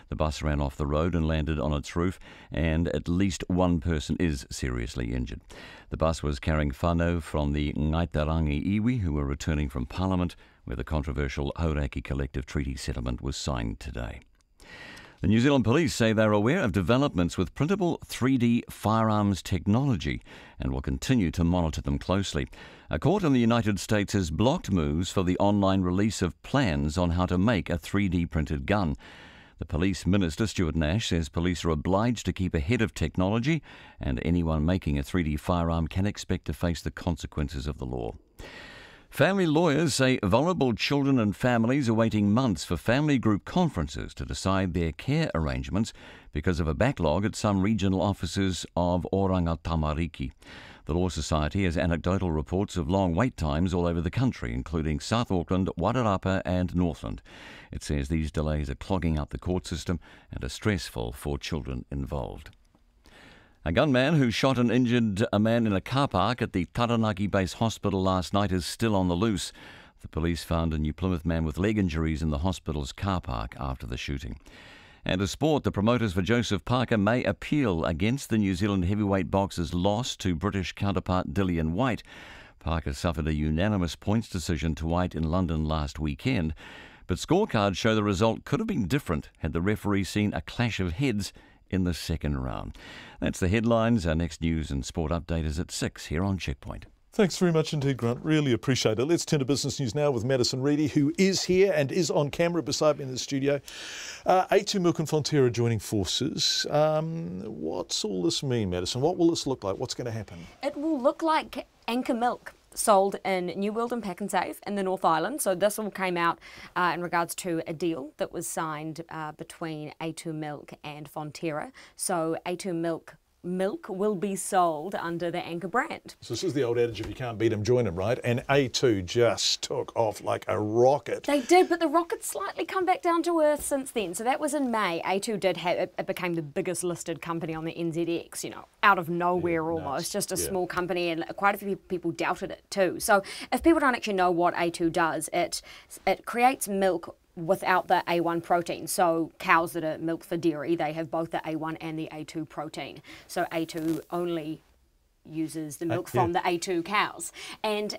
The bus ran off the road and landed on its roof, and at least one person is seriously injured. The bus was carrying whānau from the Ngaiterangi iwi who were returning from Parliament, where the controversial Hauraki Collective Treaty settlement was signed today. The New Zealand Police say they're aware of developments with printable 3D firearms technology and will continue to monitor them closely. A court in the United States has blocked moves for the online release of plans on how to make a 3D printed gun. The Police Minister, Stuart Nash, says police are obliged to keep ahead of technology and anyone making a 3D firearm can expect to face the consequences of the law. Family lawyers say vulnerable children and families are waiting months for family group conferences to decide their care arrangements because of a backlog at some regional offices of Oranga Tamariki. The Law Society has anecdotal reports of long wait times all over the country, including South Auckland, Wairarapa and Northland. It says these delays are clogging up the court system and are stressful for children involved. A gunman who shot and injured a man in a car park at the Taranaki Base Hospital last night is still on the loose. The police found a New Plymouth man with leg injuries in the hospital's car park after the shooting. And a sport, the promoters for Joseph Parker may appeal against the New Zealand heavyweight boxer's loss to British counterpart Dillian Whyte. Parker suffered a unanimous points decision to Whyte in London last weekend, but scorecards show the result could have been different had the referee seen a clash of heads in the second round. That's the headlines. Our next news and sport update is at 6 here on Checkpoint. Thanks very much indeed, Grant. Really appreciate it. Let's turn to business news now with Madison Reedy, who is here and is on camera beside me in the studio. A2 Milk and Fonterra joining forces. What's all this mean, Madison? What will this look like? What's going to happen? It will look like Anchor Milk sold in New World and Pack and Save in the North Island. So this all came out in regards to a deal that was signed between A2 Milk and Fonterra. So A2 Milk will be sold under the Anchor brand. So this is the old adage, if you can't beat them, join them, right? And A2 just took off like a rocket. They did, but the rocket's slightly come back down to earth since then. So that was in May. A2 did have, it became the biggest listed company on the NZX, you know, out of nowhere almost, just a small company, and quite a few people doubted it too. So if people don't actually know what A2 does, it creates milk without the A1 protein. So cows that are milked for dairy, they have both the A1 and the A2 protein. So A2 only uses the milk from the A2 cows. And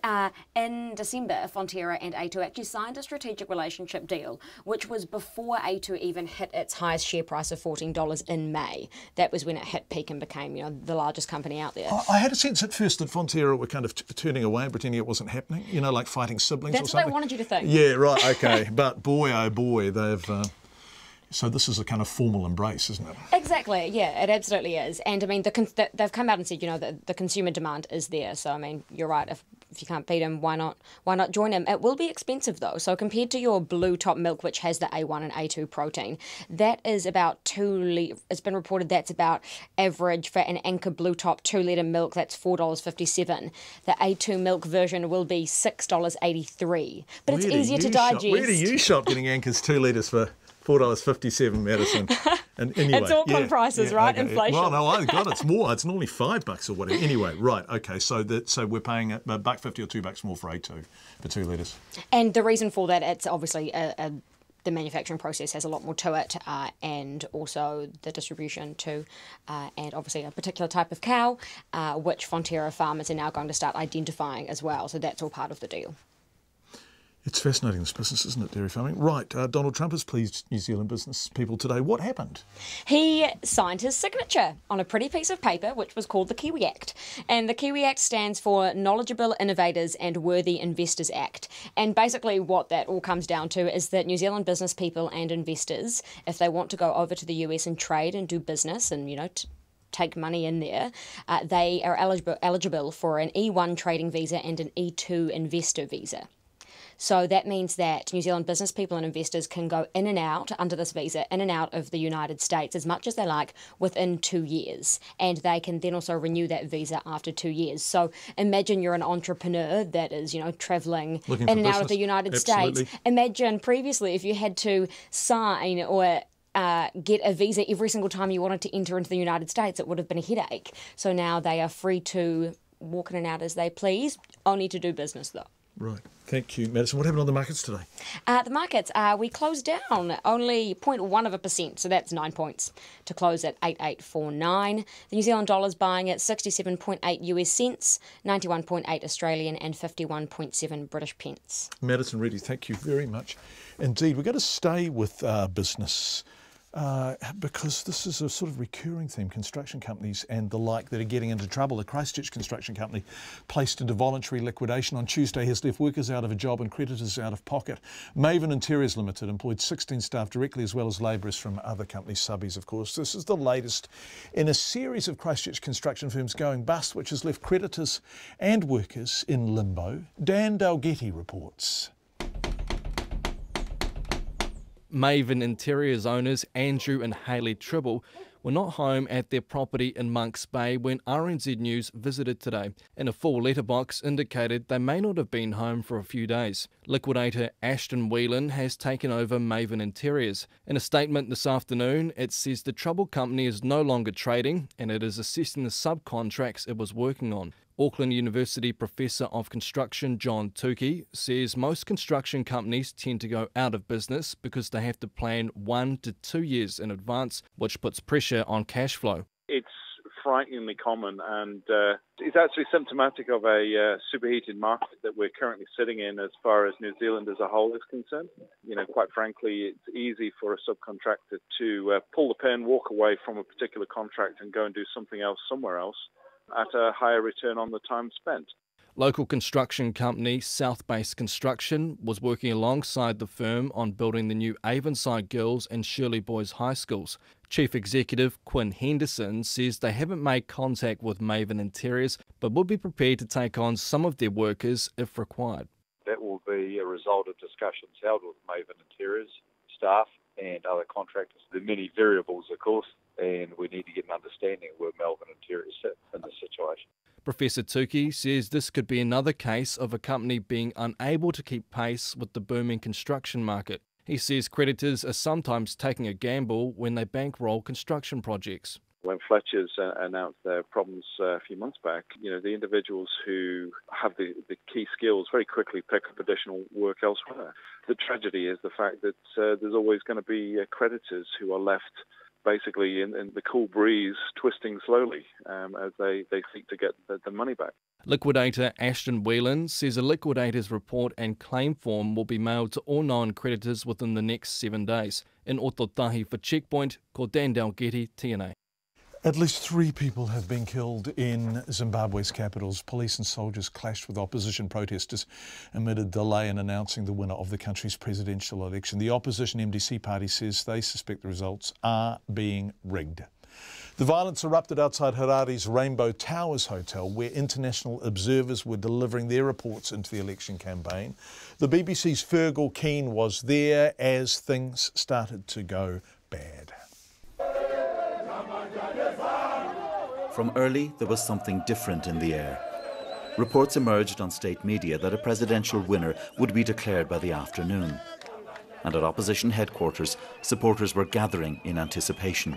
in December, Fonterra and A2 actually signed a strategic relationship deal, which was before A2 even hit its highest share price of $14 in May. That was when it hit peak and became, you know, the largest company out there. I had a sense at first that Fonterra were kind of turning away and pretending it wasn't happening, you know, like fighting siblings or something. That's what they wanted you to think. Yeah, right, okay. But boy, oh boy, they've... So this is a kind of formal embrace, isn't it? Exactly, yeah, it absolutely is. And I mean, they've come out and said, you know, the consumer demand is there. So I mean, you're right. If you can't beat them, why not join them? It will be expensive though. So compared to your blue top milk, which has the A1 and A2 protein, that is about 2 litre. It's been reported that's about average for an Anchor blue top 2 litre milk. That's $4.57. The A2 milk version will be $6.83. But it's easier to digest. Where do you shop getting Anchor's 2 litres for $4.57, Madison? And anyway, it's Auckland prices, right? Okay. Inflation. Well, no, I got it's more. It's normally $5 or whatever. Anyway, right, okay. So we're paying $1.50 or $2 more for A2 for 2 litres. And the reason for that, it's obviously the manufacturing process has a lot more to it, and also the distribution too, and obviously a particular type of cow, which Fonterra farmers are now going to start identifying as well. So that's all part of the deal. It's fascinating, this business, isn't it, dairy farming? Right, Donald Trump has pleased New Zealand business people today. What happened? He signed his signature on a pretty piece of paper, which was called the Kiwi Act. And the Kiwi Act stands for Knowledgeable Innovators and Worthy Investors Act. And basically what that all comes down to is that New Zealand business people and investors, if they want to go over to the US and trade and do business and, you know, take money in there, they are eligible for an E1 trading visa and an E2 investor visa. So that means that New Zealand business people and investors can go in and out under this visa, in and out of the United States as much as they like within 2 years. And they can then also renew that visa after 2 years. So imagine you're an entrepreneur that is, you know, travelling in and out of the United States. Imagine previously if you had to sign or get a visa every single time you wanted to enter into the United States, it would have been a headache. So now they are free to walk in and out as they please, only to do business though. Right. Thank you, Madison. What happened on the markets today? The markets, we closed down only 0.1%, so that's 9 points, to close at 8849. The New Zealand dollar's buying at 67.8 US cents, 91.8 Australian and 51.7 British pence. Madison Reedy, thank you very much indeed. We're going to stay with business. Because this is a sort of recurring theme, construction companies and the like that are getting into trouble. The Christchurch construction company placed into voluntary liquidation on Tuesday has left workers out of a job and creditors out of pocket. Maven Interiors Limited employed 16 staff directly as well as labourers from other companies, subbies of course. This is the latest in a series of Christchurch construction firms going bust, which has left creditors and workers in limbo. Dan Dalgetty reports. Maven Interiors owners Andrew and Hayley Tribble were not home at their property in Monks Bay when RNZ News visited today, and a full letterbox indicated they may not have been home for a few days. Liquidator Ashton Whelan has taken over Maven Interiors. In a statement this afternoon, it says the troubled company is no longer trading and it is assessing the subcontracts it was working on. Auckland University Professor of Construction John Tukey says most construction companies tend to go out of business because they have to plan 1 to 2 years in advance, which puts pressure on cash flow. It's frighteningly common, and it's actually symptomatic of a superheated market that we're currently sitting in as far as New Zealand as a whole is concerned. Quite frankly, it's easy for a subcontractor to pull the pin, walk away from a particular contract and go and do something else somewhere else at a higher return on the time spent. Local construction company South Base Construction was working alongside the firm on building the new Avonside Girls and Shirley Boys High Schools. Chief Executive Quinn Henderson says they haven't made contact with Maven Interiors, but would be prepared to take on some of their workers if required. That will be a result of discussions held with Maven Interiors staff and other contractors. There are many variables, of course, and we need to get an understanding of where Melbourne Interiors sit in this situation. Professor Tukey says this could be another case of a company being unable to keep pace with the booming construction market. He says creditors are sometimes taking a gamble when they bankroll construction projects. When Fletcher's announced their problems a few months back, the individuals who have the key skills very quickly pick up additional work elsewhere. The tragedy is the fact that there's always going to be creditors who are left basically in the cool breeze, twisting slowly as they seek to get the money back. Liquidator Ashton Whelan says a liquidator's report and claim form will be mailed to all known creditors within the next 7 days. In Ototahi for Checkpoint, ko Dan Dalgety, TNA. At least 3 people have been killed in Zimbabwe's capitals. Police and soldiers clashed with opposition protesters amid a delay in announcing the winner of the country's presidential election. The opposition MDC party says they suspect the results are being rigged. The violence erupted outside Harare's Rainbow Towers Hotel, where international observers were delivering their reports into the election campaign. The BBC's Fergal Keane was there as things started to go bad. From early, there was something different in the air. Reports emerged on state media that a presidential winner would be declared by the afternoon. And at opposition headquarters, supporters were gathering in anticipation.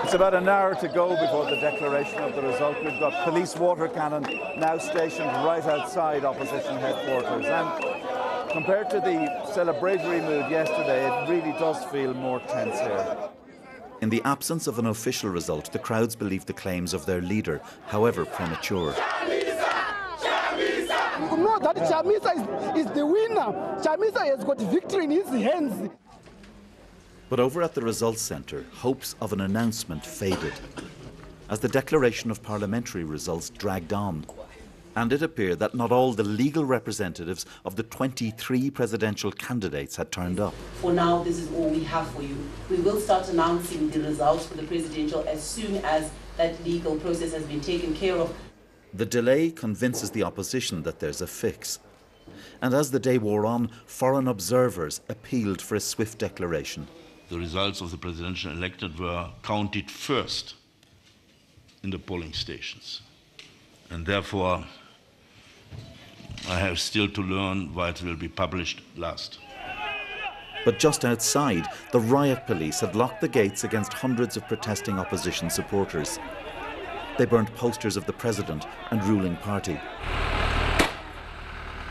It's about an hour to go before the declaration of the result. We've got police water cannon now stationed right outside opposition headquarters. And compared to the celebratory mood yesterday, it really does feel more tense here. In the absence of an official result, the crowds believed the claims of their leader, however premature. You know that Chamisa is the winner. Chamisa has got victory in his hands. But over at the results centre, hopes of an announcement faded as the declaration of parliamentary results dragged on. And it appeared that not all the legal representatives of the 23 presidential candidates had turned up. For now, this is all we have for you. We will start announcing the results for the presidential as soon as that legal process has been taken care of. The delay convinces the opposition that there's a fix. And as the day wore on, foreign observers appealed for a swift declaration. The results of the presidential elected were counted first in the polling stations. And therefore, I have still to learn why it will be published last. But just outside, the riot police had locked the gates against hundreds of protesting opposition supporters. They burnt posters of the president and ruling party.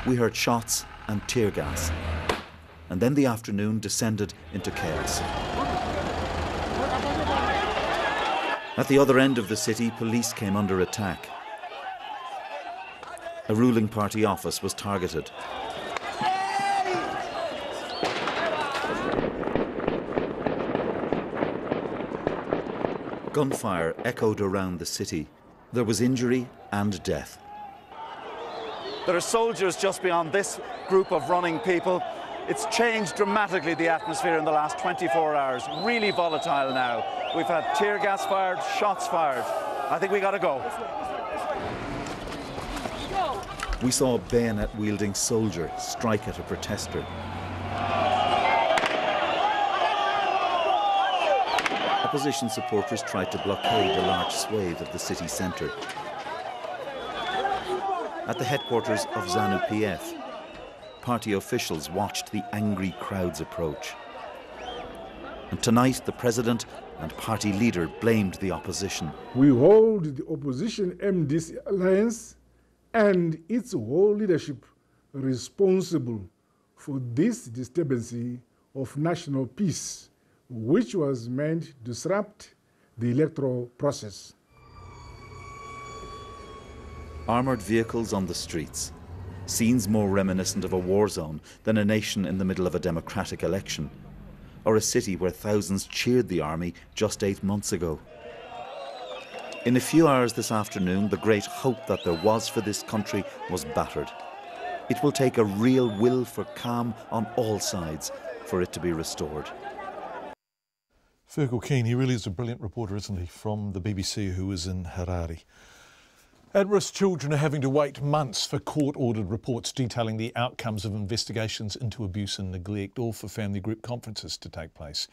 We heard shots and tear gas. And then the afternoon descended into chaos. At the other end of the city, police came under attack. A ruling party office was targeted. Gunfire echoed around the city. There was injury and death. There are soldiers just beyond this group of running people. It's changed dramatically, the atmosphere in the last 24 hours. Really volatile now. We've had tear gas fired, shots fired. I think we got to go. We saw a bayonet-wielding soldier strike at a protester. Opposition supporters tried to blockade a large swathe of the city centre. At the headquarters of ZANU-PF, party officials watched the angry crowds approach. And tonight, the president and party leader blamed the opposition. We hold the opposition MDC alliance and its whole leadership responsible for this disturbance of national peace, which was meant to disrupt the electoral process. Armoured vehicles on the streets, scenes more reminiscent of a war zone than a nation in the middle of a democratic election, or a city where thousands cheered the army just 8 months ago. In a few hours this afternoon, the great hope that there was for this country was battered. It will take a real will for calm on all sides for it to be restored. Fergal Keane, he really is a brilliant reporter, isn't he, from the BBC, who is in Harare. At-risk children are having to wait months for court-ordered reports detailing the outcomes of investigations into abuse and neglect, or for family group conferences to take place.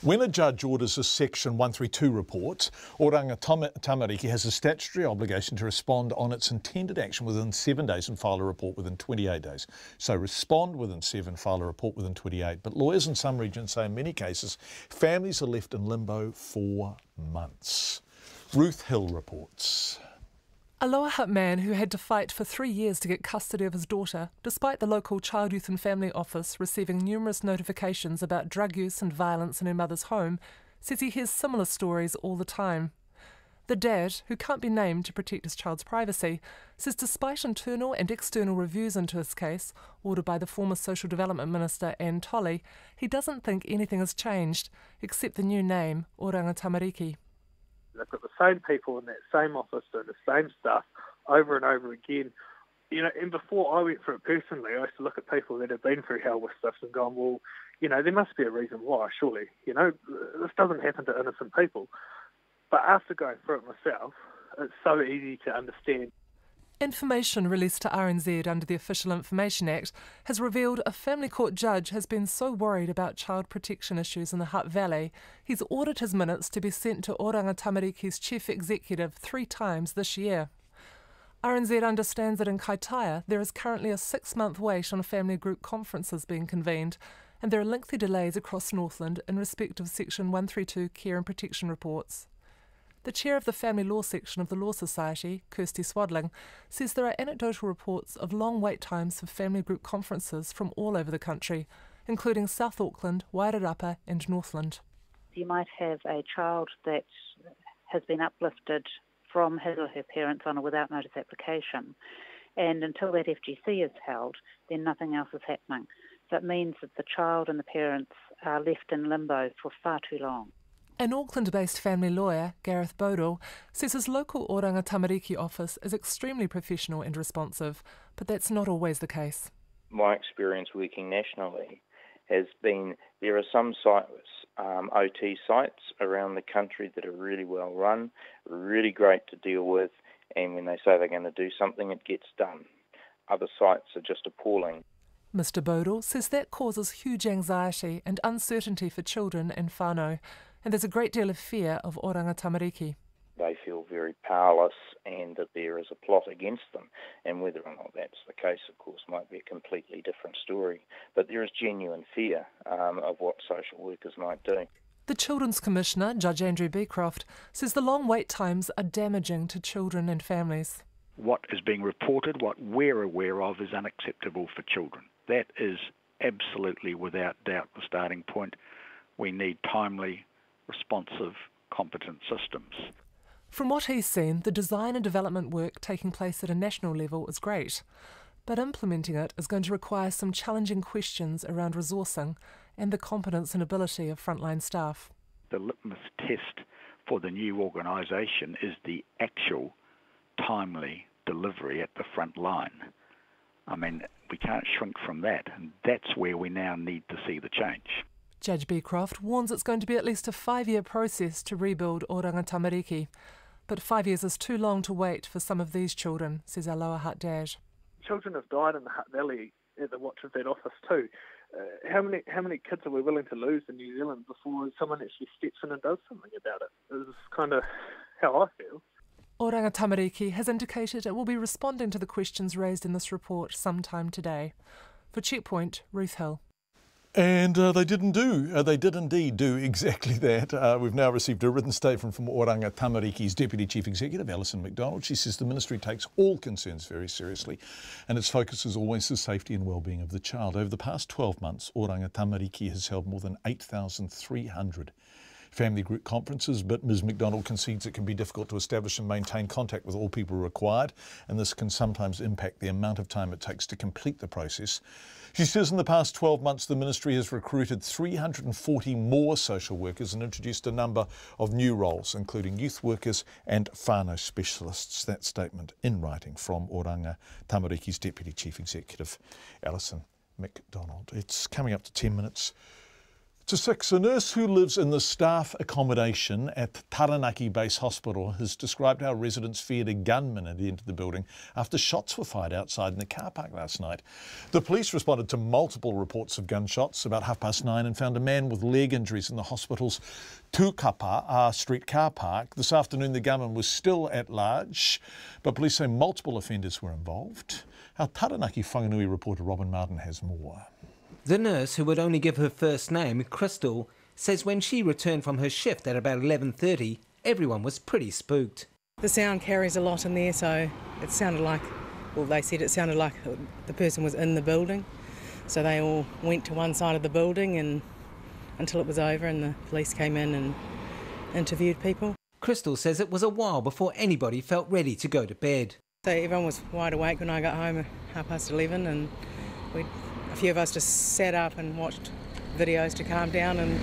When a judge orders a Section 132 report, Oranga Tamariki has a statutory obligation to respond on its intended action within 7 days and file a report within 28 days. So respond within 7, file a report within 28. But lawyers in some regions say in many cases, families are left in limbo for months. Ruth Hill reports. A Lower Hutt man who had to fight for 3 years to get custody of his daughter, despite the local Child, Youth and Family Office receiving numerous notifications about drug use and violence in her mother's home, says he hears similar stories all the time. The dad, who can't be named to protect his child's privacy, says despite internal and external reviews into his case, ordered by the former Social Development Minister Anne Tolley, he doesn't think anything has changed, except the new name, Oranga Tamariki. They've got the same people in that same office doing the same stuff over and over again. You know, and before I went through it personally, I used to look at people that have been through hell with stuff and gone, well, you know, there must be a reason why, surely. You know, this doesn't happen to innocent people. But after going through it myself, it's so easy to understand. Information released to RNZ under the Official Information Act has revealed a family court judge has been so worried about child protection issues in the Hutt Valley, he's ordered his minutes to be sent to Oranga Tamariki's chief executive 3 times this year. RNZ understands that in Kaitaia there is currently a 6-month wait on family group conferences being convened, and there are lengthy delays across Northland in respect of Section 132 care and protection reports. The chair of the Family Law section of the Law Society, Kirsty Swadling, says there are anecdotal reports of long wait times for family group conferences from all over the country, including South Auckland, Wairarapa and Northland. You might have a child that has been uplifted from his or her parents on a without notice application, and until that FGC is held, then nothing else is happening. So it means that the child and the parents are left in limbo for far too long. An Auckland-based family lawyer, Gareth Bodle, says his local Oranga Tamariki office is extremely professional and responsive, but that's not always the case. My experience working nationally has been there are some sites, OT sites around the country that are really well run, really great to deal with, and when they say they're going to do something, it gets done. Other sites are just appalling. Mr Bodle says that causes huge anxiety and uncertainty for children and whānau, and there's a great deal of fear of Oranga Tamariki. They feel very powerless and that there is a plot against them, and whether or not that's the case, of course, might be a completely different story. But there is genuine fear of what social workers might do. The Children's Commissioner, Judge Andrew Beecroft, says the long wait times are damaging to children and families. What is being reported, what we're aware of, is unacceptable for children. That is absolutely, without doubt, the starting point. We need timely, responsive, competent systems. From what he's seen, the design and development work taking place at a national level is great, but implementing it is going to require some challenging questions around resourcing and the competence and ability of frontline staff. The litmus test for the new organisation is the actual timely delivery at the front line. I mean, we can't shrink from that, and that's where we now need to see the change. Judge Beecroft warns it's going to be at least a 5-year process to rebuild Oranga Tamariki. But 5 years is too long to wait for some of these children, says our Lower Hutt dad. Children have died in the Hutt Valley at the watch of that office too. How many kids are we willing to lose in New Zealand before someone actually steps in and does something about it? This is kind of how I feel. Oranga Tamariki has indicated it will be responding to the questions raised in this report sometime today. For Checkpoint, Ruth Hill. And they did indeed do exactly that. We've now received a written statement from Oranga Tamariki's Deputy Chief Executive, Alison McDonald. She says the Ministry takes all concerns very seriously and its focus is always the safety and well-being of the child. Over the past 12 months, Oranga Tamariki has held more than 8,300 family group conferences, but Ms McDonald concedes it can be difficult to establish and maintain contact with all people required, and this can sometimes impact the amount of time it takes to complete the process. She says in the past 12 months the ministry has recruited 340 more social workers and introduced a number of new roles, including youth workers and whānau specialists. That statement in writing from Oranga Tamariki's Deputy Chief Executive, Alison McDonald. It's coming up to 10 minutes to 6. A nurse who lives in the staff accommodation at Taranaki Base Hospital has described how residents feared a gunman had entered the building after shots were fired outside in the car park last night. The police responded to multiple reports of gunshots about 9:30 and found a man with leg injuries in the hospital's Tukapa Street car park. This afternoon the gunman was still at large, but police say multiple offenders were involved. Our Taranaki Whanganui reporter Robin Martin has more. The nurse, who would only give her first name, Crystal, says when she returned from her shift at about 11:30, everyone was pretty spooked. The sound carries a lot in there, so it sounded like, well, they said it sounded like the person was in the building. So they all went to one side of the building and until it was over and the police came in and interviewed people. Crystal says it was a while before anybody felt ready to go to bed. So everyone was wide awake when I got home at 11:30 and a few of us just sat up and watched videos to calm down and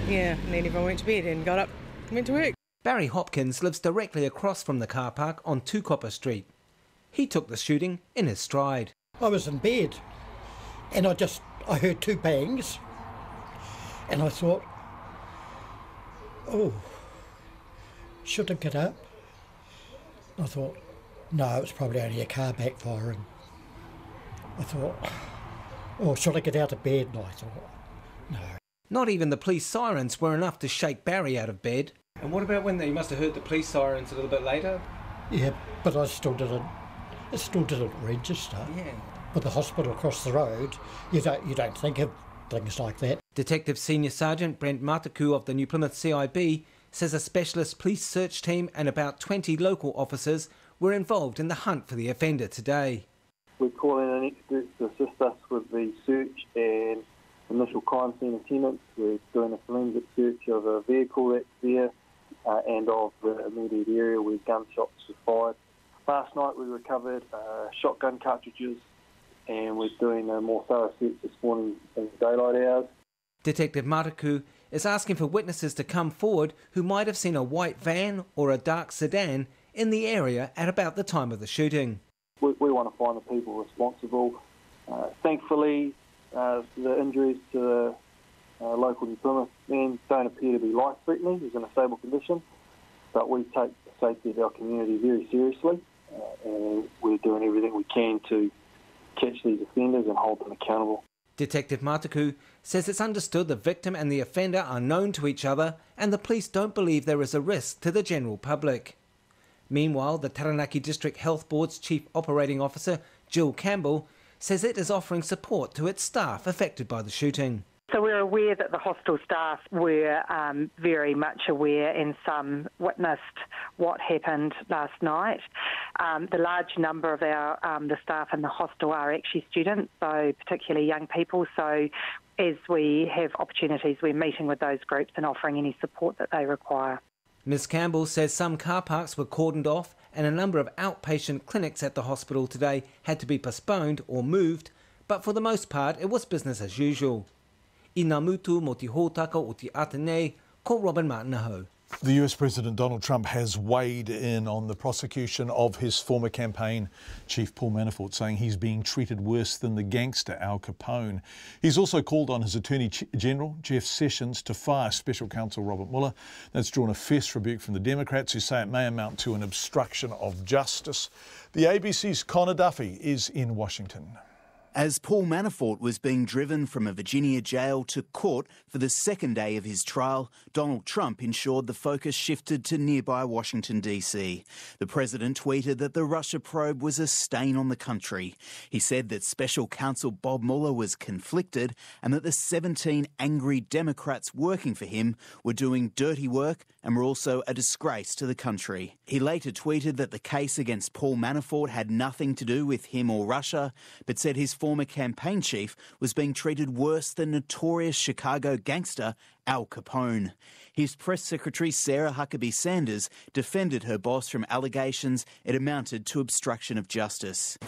then everyone went to bed and got up and went to work. Barry Hopkins lives directly across from the car park on Tukapa Street. He took the shooting in his stride. I was in bed and I heard two bangs and I thought, oh, should I get up? I thought, no, it's probably only a car backfiring. I thought, oh, should I get out of bed? And I thought, no. Not even the police sirens were enough to shake Barry out of bed. And what about when you must have heard the police sirens a little bit later? Yeah, but it still didn't register. Yeah. But the hospital across the road, you don't think of things like that. Detective Senior Sergeant Brent Mataku of the New Plymouth CIB says a specialist police search team and about 20 local officers were involved in the hunt for the offender today. We're calling in experts to assist us with the search and initial crime scene attendance. We're doing a forensic search of a vehicle that's there and of the immediate area where gunshots were fired. Last night we recovered shotgun cartridges and we're doing a more thorough search this morning in the daylight hours. Detective Mataku is asking for witnesses to come forward who might have seen a white van or a dark sedan in the area at about the time of the shooting. We want to find the people responsible. Thankfully, the injuries to the local New Plymouth men don't appear to be life-threatening. He's in a stable condition, but we take the safety of our community very seriously, and we're doing everything we can to catch these offenders and hold them accountable. Detective Mataku says it's understood the victim and the offender are known to each other and the police don't believe there is a risk to the general public. Meanwhile, the Taranaki District Health Board's Chief Operating Officer, Jill Campbell, says it is offering support to its staff affected by the shooting. So we're aware that the hostel staff were very much aware and some witnessed what happened last night. The large number of the staff in the hostel are actually students, so particularly young people. So as we have opportunities, we're meeting with those groups and offering any support that they require. Ms Campbell says some car parks were cordoned off and a number of outpatient clinics at the hospital today had to be postponed or moved, but for the most part it was business as usual. I ngā mutu mo te hōtaka o te Atenei, ko Robin Martin ahau. The US President Donald Trump has weighed in on the prosecution of his former campaign chief Paul Manafort, saying he's being treated worse than the gangster Al Capone. He's also called on his Attorney General, Jeff Sessions, to fire Special Counsel Robert Mueller. That's drawn a fierce rebuke from the Democrats, who say it may amount to an obstruction of justice. The ABC's Connor Duffy is in Washington. As Paul Manafort was being driven from a Virginia jail to court for the second day of his trial, Donald Trump ensured the focus shifted to nearby Washington, D.C. The president tweeted that the Russia probe was a stain on the country. He said that Special Counsel Bob Mueller was conflicted and that the 17 angry Democrats working for him were doing dirty work and were also a disgrace to the country. He later tweeted that the case against Paul Manafort had nothing to do with him or Russia, but said his former campaign chief was being treated worse than notorious Chicago gangster Al Capone. His press secretary, Sarah Huckabee Sanders, defended her boss from allegations it amounted to obstruction of justice.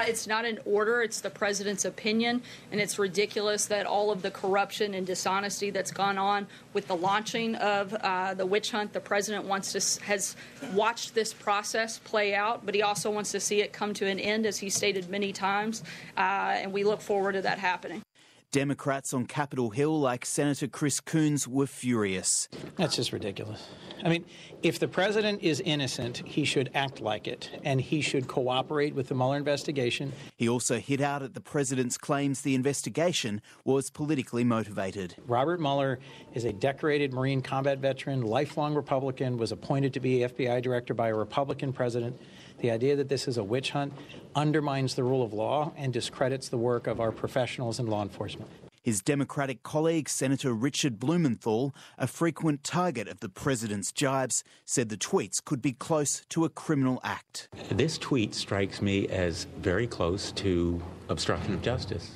It's not an order, it's the president's opinion, and it's ridiculous that all of the corruption and dishonesty that's gone on with the launching of the witch hunt, the president has watched this process play out, but he also wants to see it come to an end, as he stated many times, and we look forward to that happening. Democrats on Capitol Hill, like Senator Chris Coons, were furious. That's just ridiculous. I mean, if the president is innocent, he should act like it, and he should cooperate with the Mueller investigation. He also hit out at the president's claims the investigation was politically motivated. Robert Mueller is a decorated Marine combat veteran, lifelong Republican, was appointed to be FBI director by a Republican president. The idea that this is a witch hunt undermines the rule of law and discredits the work of our professionals in law enforcement. His Democratic colleague, Senator Richard Blumenthal, a frequent target of the president's jibes, said the tweets could be close to a criminal act. This tweet strikes me as very close to obstruction of justice.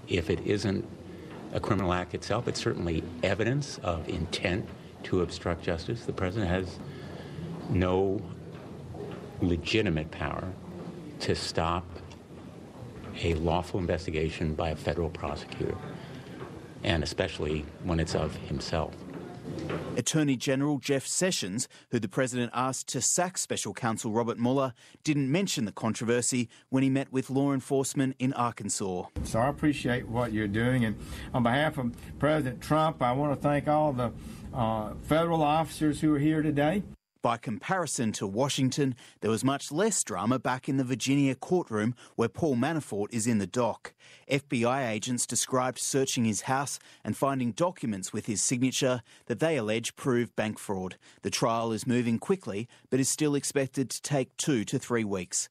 If it isn't a criminal act itself, it's certainly evidence of intent to obstruct justice. The president has no legitimate power to stop a lawful investigation by a federal prosecutor, and especially when it's of himself. Attorney General Jeff Sessions, who the president asked to sack Special Counsel Robert Mueller, didn't mention the controversy when he met with law enforcement in Arkansas. So I appreciate what you're doing, and on behalf of President Trump, I want to thank all the federal officers who are here today. By comparison to Washington, there was much less drama back in the Virginia courtroom where Paul Manafort is in the dock. FBI agents described searching his house and finding documents with his signature that they allege prove bank fraud. The trial is moving quickly, but is still expected to take 2 to 3 weeks.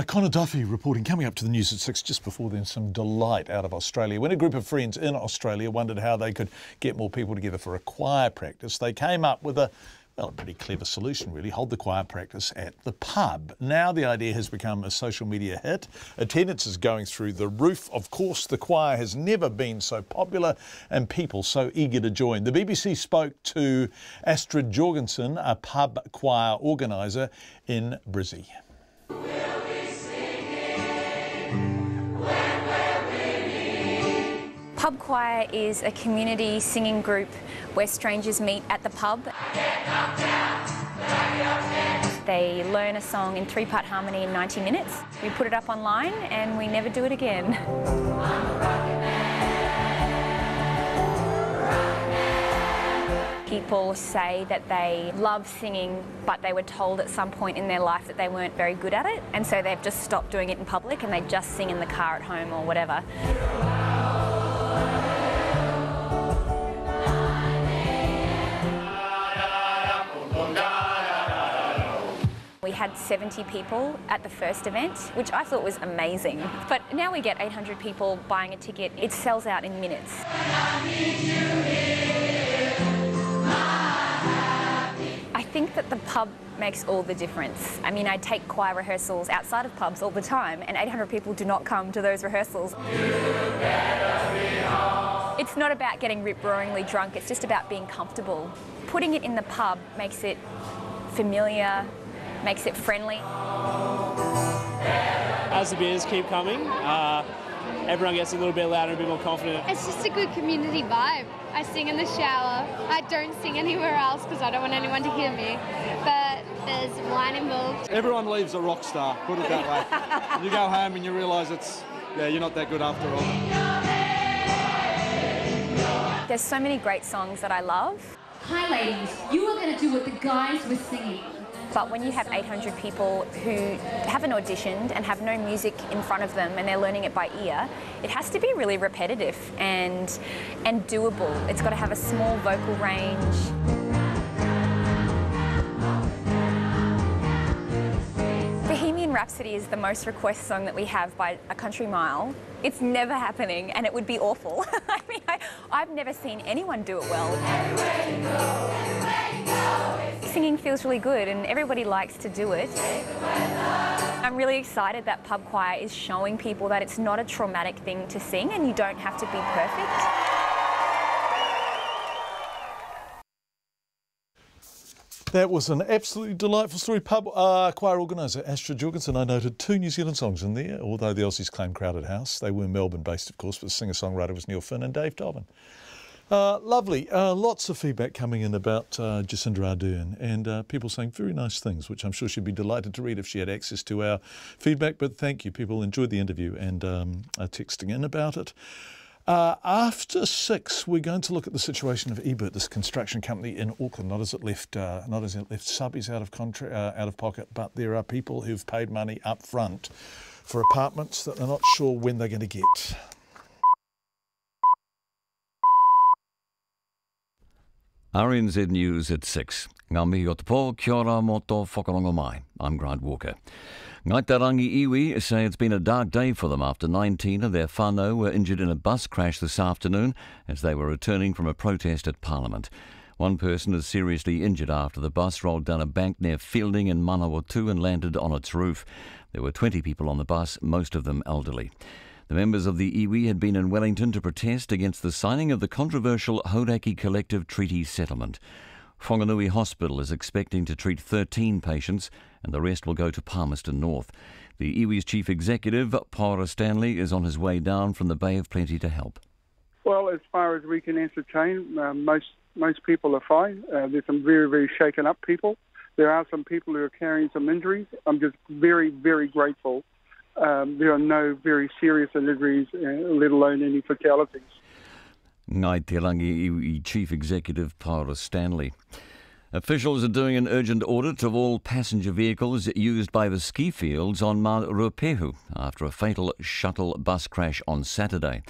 Connor Duffy reporting, coming up to the news at 6. Just before then, some delight out of Australia. When a group of friends in Australia wondered how they could get more people together for a choir practice, they came up with a pretty clever solution, really. Hold the choir practice at the pub. Now the idea has become a social media hit. Attendance is going through the roof. Of course, the choir has never been so popular and people so eager to join. The BBC spoke to Astrid Jorgensen, a pub choir organiser in Brizzy. Pub choir is a community singing group where strangers meet at the pub. They learn a song in 3-part harmony in 90 minutes. We put it up online and we never do it again. People say that they love singing, but they were told at some point in their life that they weren't very good at it, and so they've just stopped doing it in public and they just sing in the car at home or whatever. We had 70 people at the first event, which I thought was amazing. But now we get 800 people buying a ticket. It sells out in minutes. I think that the pub makes all the difference. I mean, I take choir rehearsals outside of pubs all the time, and 800 people do not come to those rehearsals. It's not about getting rip-roaringly drunk, it's just about being comfortable. Putting it in the pub makes it familiar, makes it friendly. As the beers keep coming, everyone gets a little bit louder and a bit more confident. It's just a good community vibe. I sing in the shower. I don't sing anywhere else because I don't want anyone to hear me. But there's wine involved. Everyone leaves a rock star, put it that way. You go home and you realise you're not that good after all. There's so many great songs that I love. Hi ladies, you are going to do what the guys were singing. But when you have 800 people who haven't auditioned and have no music in front of them and they're learning it by ear, it has to be really repetitive and doable. It's got to have a small vocal range. Bohemian Rhapsody is the most requested song that we have by a country mile. It's never happening and it would be awful. I mean, I've never seen anyone do it well. Singing feels really good and everybody likes to do it. I'm really excited that pub choir is showing people that it's not a traumatic thing to sing and you don't have to be perfect. That was an absolutely delightful story. Pub choir organiser Astrid Jorgensen, I noted 2 New Zealand songs in there, although the Aussies claim Crowded House. They were Melbourne-based, of course, but the singer-songwriter was Neil Finn and Dave Dobbin. Lovely. Lots of feedback coming in about Jacinda Ardern, and people saying very nice things, which I'm sure she'd be delighted to read if she had access to our feedback. But thank you. People enjoyed the interview and are texting in about it. After 6, we're going to look at the situation of Ebert, this construction company in Auckland. Not as it left subbies out of pocket, but there are people who've paid money up front for apartments that they're not sure when they're going to get. RNZ News at 6. Ngā mihi o te pō, kia ora mō tō whakarongo mai. I'm Grant Walker. Ngai Tarangi iwi say it's been a dark day for them after 19 of their whānau were injured in a bus crash this afternoon as they were returning from a protest at Parliament. One person is seriously injured after the bus rolled down a bank near Fielding in Manawatu and landed on its roof. There were 20 people on the bus, most of them elderly. The members of the iwi had been in Wellington to protest against the signing of the controversial Hauraki Collective Treaty Settlement. Whanganui Hospital is expecting to treat 13 patients and the rest will go to Palmerston North. The iwi's chief executive, Paura Stanley, is on his way down from the Bay of Plenty to help. Well, as far as we can ascertain, most people are fine. There's some very, very shaken up people. There are some people who are carrying some injuries. I'm just very, very grateful. There are no very serious injuries, let alone any fatalities. Ngai Te Rangi Iwi Chief Executive Paura Stanley. Officials are doing an urgent audit of all passenger vehicles used by the ski fields on Mount Ruapehu after a fatal shuttle bus crash on Saturday.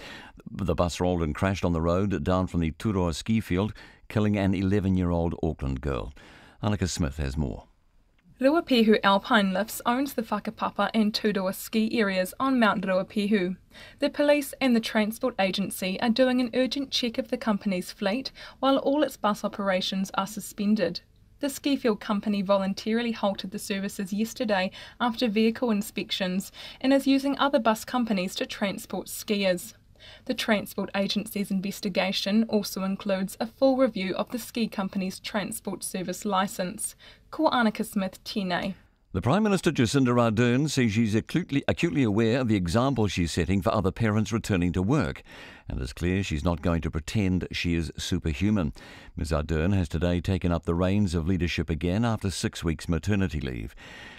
The bus rolled and crashed on the road down from the Turoa ski field, killing an 11-year-old Auckland girl. Annika Smith has more. Ruapehu Alpine Lifts owns the Whakapapa and Turoa ski areas on Mount Ruapehu. The police and the Transport Agency are doing an urgent check of the company's fleet while all its bus operations are suspended. The ski field company voluntarily halted the services yesterday after vehicle inspections and is using other bus companies to transport skiers. The Transport Agency's investigation also includes a full review of the ski company's transport service licence. Ko Annika Smith, tēnei. The Prime Minister Jacinda Ardern says she's acutely aware of the example she's setting for other parents returning to work, and it's clear she's not going to pretend she is superhuman. Ms Ardern has today taken up the reins of leadership again after 6 weeks maternity leave.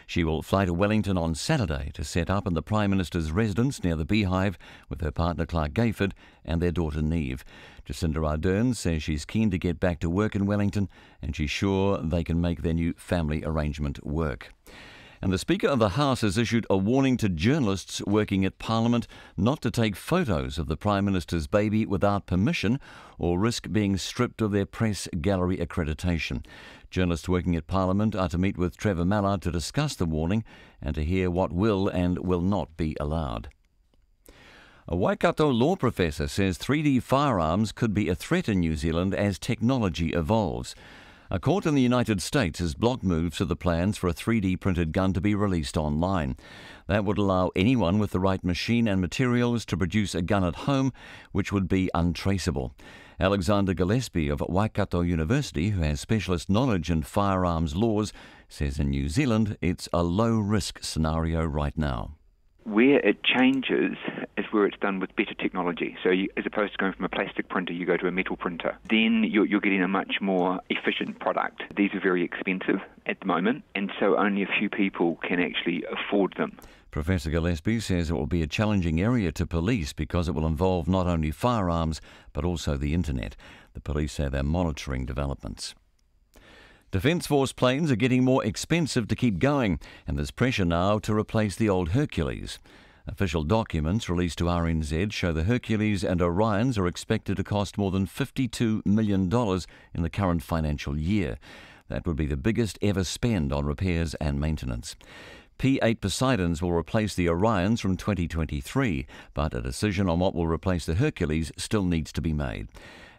She will fly to Wellington on Saturday to set up in the Prime Minister's residence near the Beehive with her partner Clark Gayford and their daughter Neve. Jacinda Ardern says she's keen to get back to work in Wellington and she's sure they can make their new family arrangement work. And the Speaker of the House has issued a warning to journalists working at Parliament not to take photos of the Prime Minister's baby without permission or risk being stripped of their press gallery accreditation. Journalists working at Parliament are to meet with Trevor Mallard to discuss the warning and to hear what will and will not be allowed. A Waikato law professor says 3D firearms could be a threat in New Zealand as technology evolves. A court in the United States has blocked moves to the plans for a 3D printed gun to be released online. That would allow anyone with the right machine and materials to produce a gun at home, which would be untraceable. Alexander Gillespie of Waikato University, who has specialist knowledge in firearms laws, says in New Zealand it's a low-risk scenario right now. Where it changes is where it's done with better technology. So as opposed to going from a plastic printer, you go to a metal printer. Then you're getting a much more efficient product. These are very expensive at the moment, and so only a few people can actually afford them. Professor Gillespie says it will be a challenging area to police because it will involve not only firearms but also the internet. The police say they're monitoring developments. Defence Force planes are getting more expensive to keep going, and there's pressure now to replace the old Hercules. Official documents released to RNZ show the Hercules and Orions are expected to cost more than $52 million in the current financial year. That would be the biggest ever spend on repairs and maintenance. P-8 Poseidons will replace the Orions from 2023, but a decision on what will replace the Hercules still needs to be made.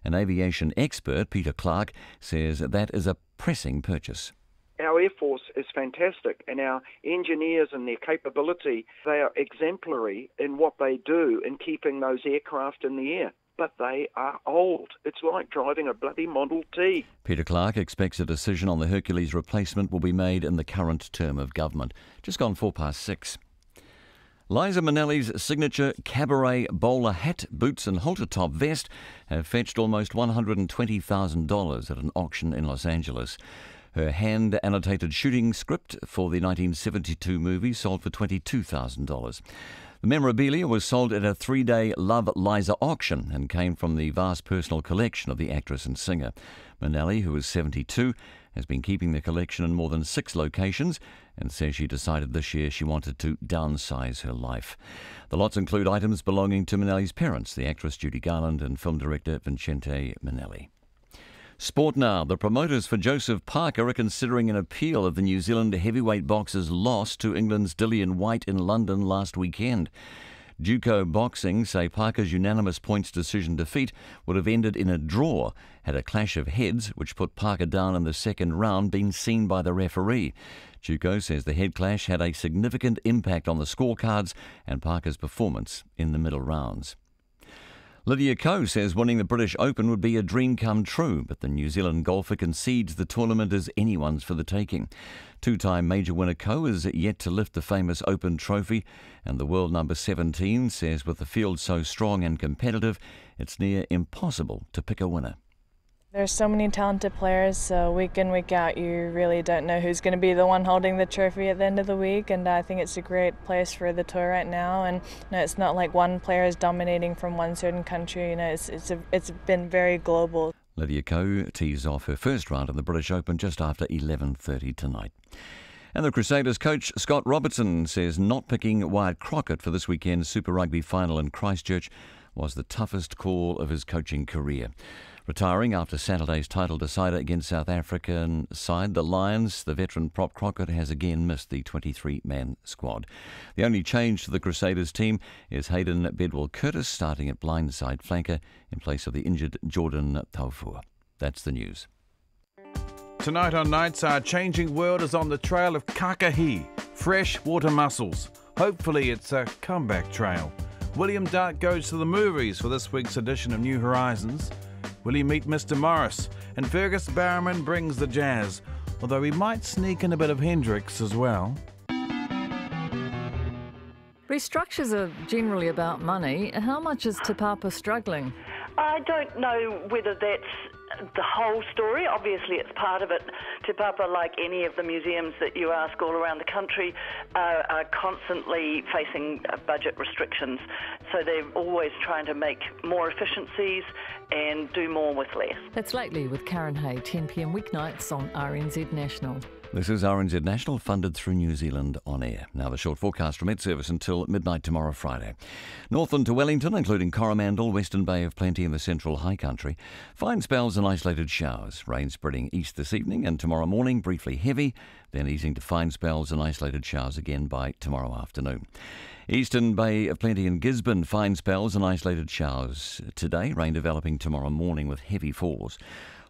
An aviation expert, Peter Clark, says that is a pressing purchase. Our Air Force is fantastic, and our engineers and their capability, they are exemplary in what they do in keeping those aircraft in the air. but they are old. It's like driving a bloody Model T. Peter Clark expects a decision on the Hercules replacement will be made in the current term of government. Just gone 6:04. Liza Minnelli's signature cabaret bowler hat, boots and halter-top vest have fetched almost $120,000 at an auction in Los Angeles. Her hand-annotated shooting script for the 1972 movie sold for $22,000. The memorabilia was sold at a 3-day Love Liza auction and came from the vast personal collection of the actress and singer. Minnelli, who is 72, has been keeping the collection in more than 6 locations and says she decided this year she wanted to downsize her life. The lots include items belonging to Minnelli's parents, the actress Judy Garland and film director Vincente Minnelli. Sport now. The promoters for Joseph Parker are considering an appeal of the New Zealand heavyweight boxer's loss to England's Dillian Whyte in London last weekend. Juco Boxing say Parker's unanimous points decision defeat would have ended in a draw had a clash of heads, which put Parker down in the second round, been seen by the referee. Juco says the head clash had a significant impact on the scorecards and Parker's performance in the middle rounds. Lydia Ko says winning the British Open would be a dream come true, but the New Zealand golfer concedes the tournament is anyone's for the taking. Two-time major winner Ko is yet to lift the famous Open trophy, and the world number 17 says with the field so strong and competitive, it's near impossible to pick a winner. There's so many talented players, so week in, week out, you really don't know who's going to be the one holding the trophy at the end of the week, and I think it's a great place for the tour right now, and it's not like one player is dominating from one certain country, it's been very global. Lydia Ko tees off her first round of the British Open just after 11:30 tonight. And the Crusaders coach Scott Robertson says not picking Wyatt Crockett for this weekend's Super Rugby final in Christchurch was the toughest call of his coaching career. Retiring after Saturday's title decider against South African side, the Lions, the veteran prop Crockett has again missed the 23-man squad. The only change to the Crusaders team is Hayden Bedwell-Curtis starting at blindside flanker in place of the injured Jordan Taufua. That's the news. Tonight on Nights, our changing world is on the trail of kakahi, fresh water mussels. Hopefully it's a comeback trail. William Dart goes to the movies for this week's edition of New Horizons. Will he meet Mr. Morris? And Fergus Barrowman brings the jazz, although he might sneak in a bit of Hendrix as well. Restructures are generally about money. How much is Te Papa struggling? I don't know whether that's the whole story. Obviously, it's part of it. Te Papa, like any of the museums that you ask all around the country, are constantly facing budget restrictions. So they're always trying to make more efficiencies and do more with less. That's Lately with Karen Hay, 10 p.m. weeknights on RNZ National. This is RNZ National, funded through New Zealand On Air. Now the short forecast from Met Service until midnight tomorrow Friday. Northland to Wellington, including Coromandel, Western Bay of Plenty and the Central High Country. Fine spells and isolated showers. Rain spreading east this evening and tomorrow morning, briefly heavy, then easing to fine spells and isolated showers again by tomorrow afternoon. Eastern Bay of Plenty and Gisborne, fine spells and isolated showers today. Rain developing tomorrow morning with heavy falls.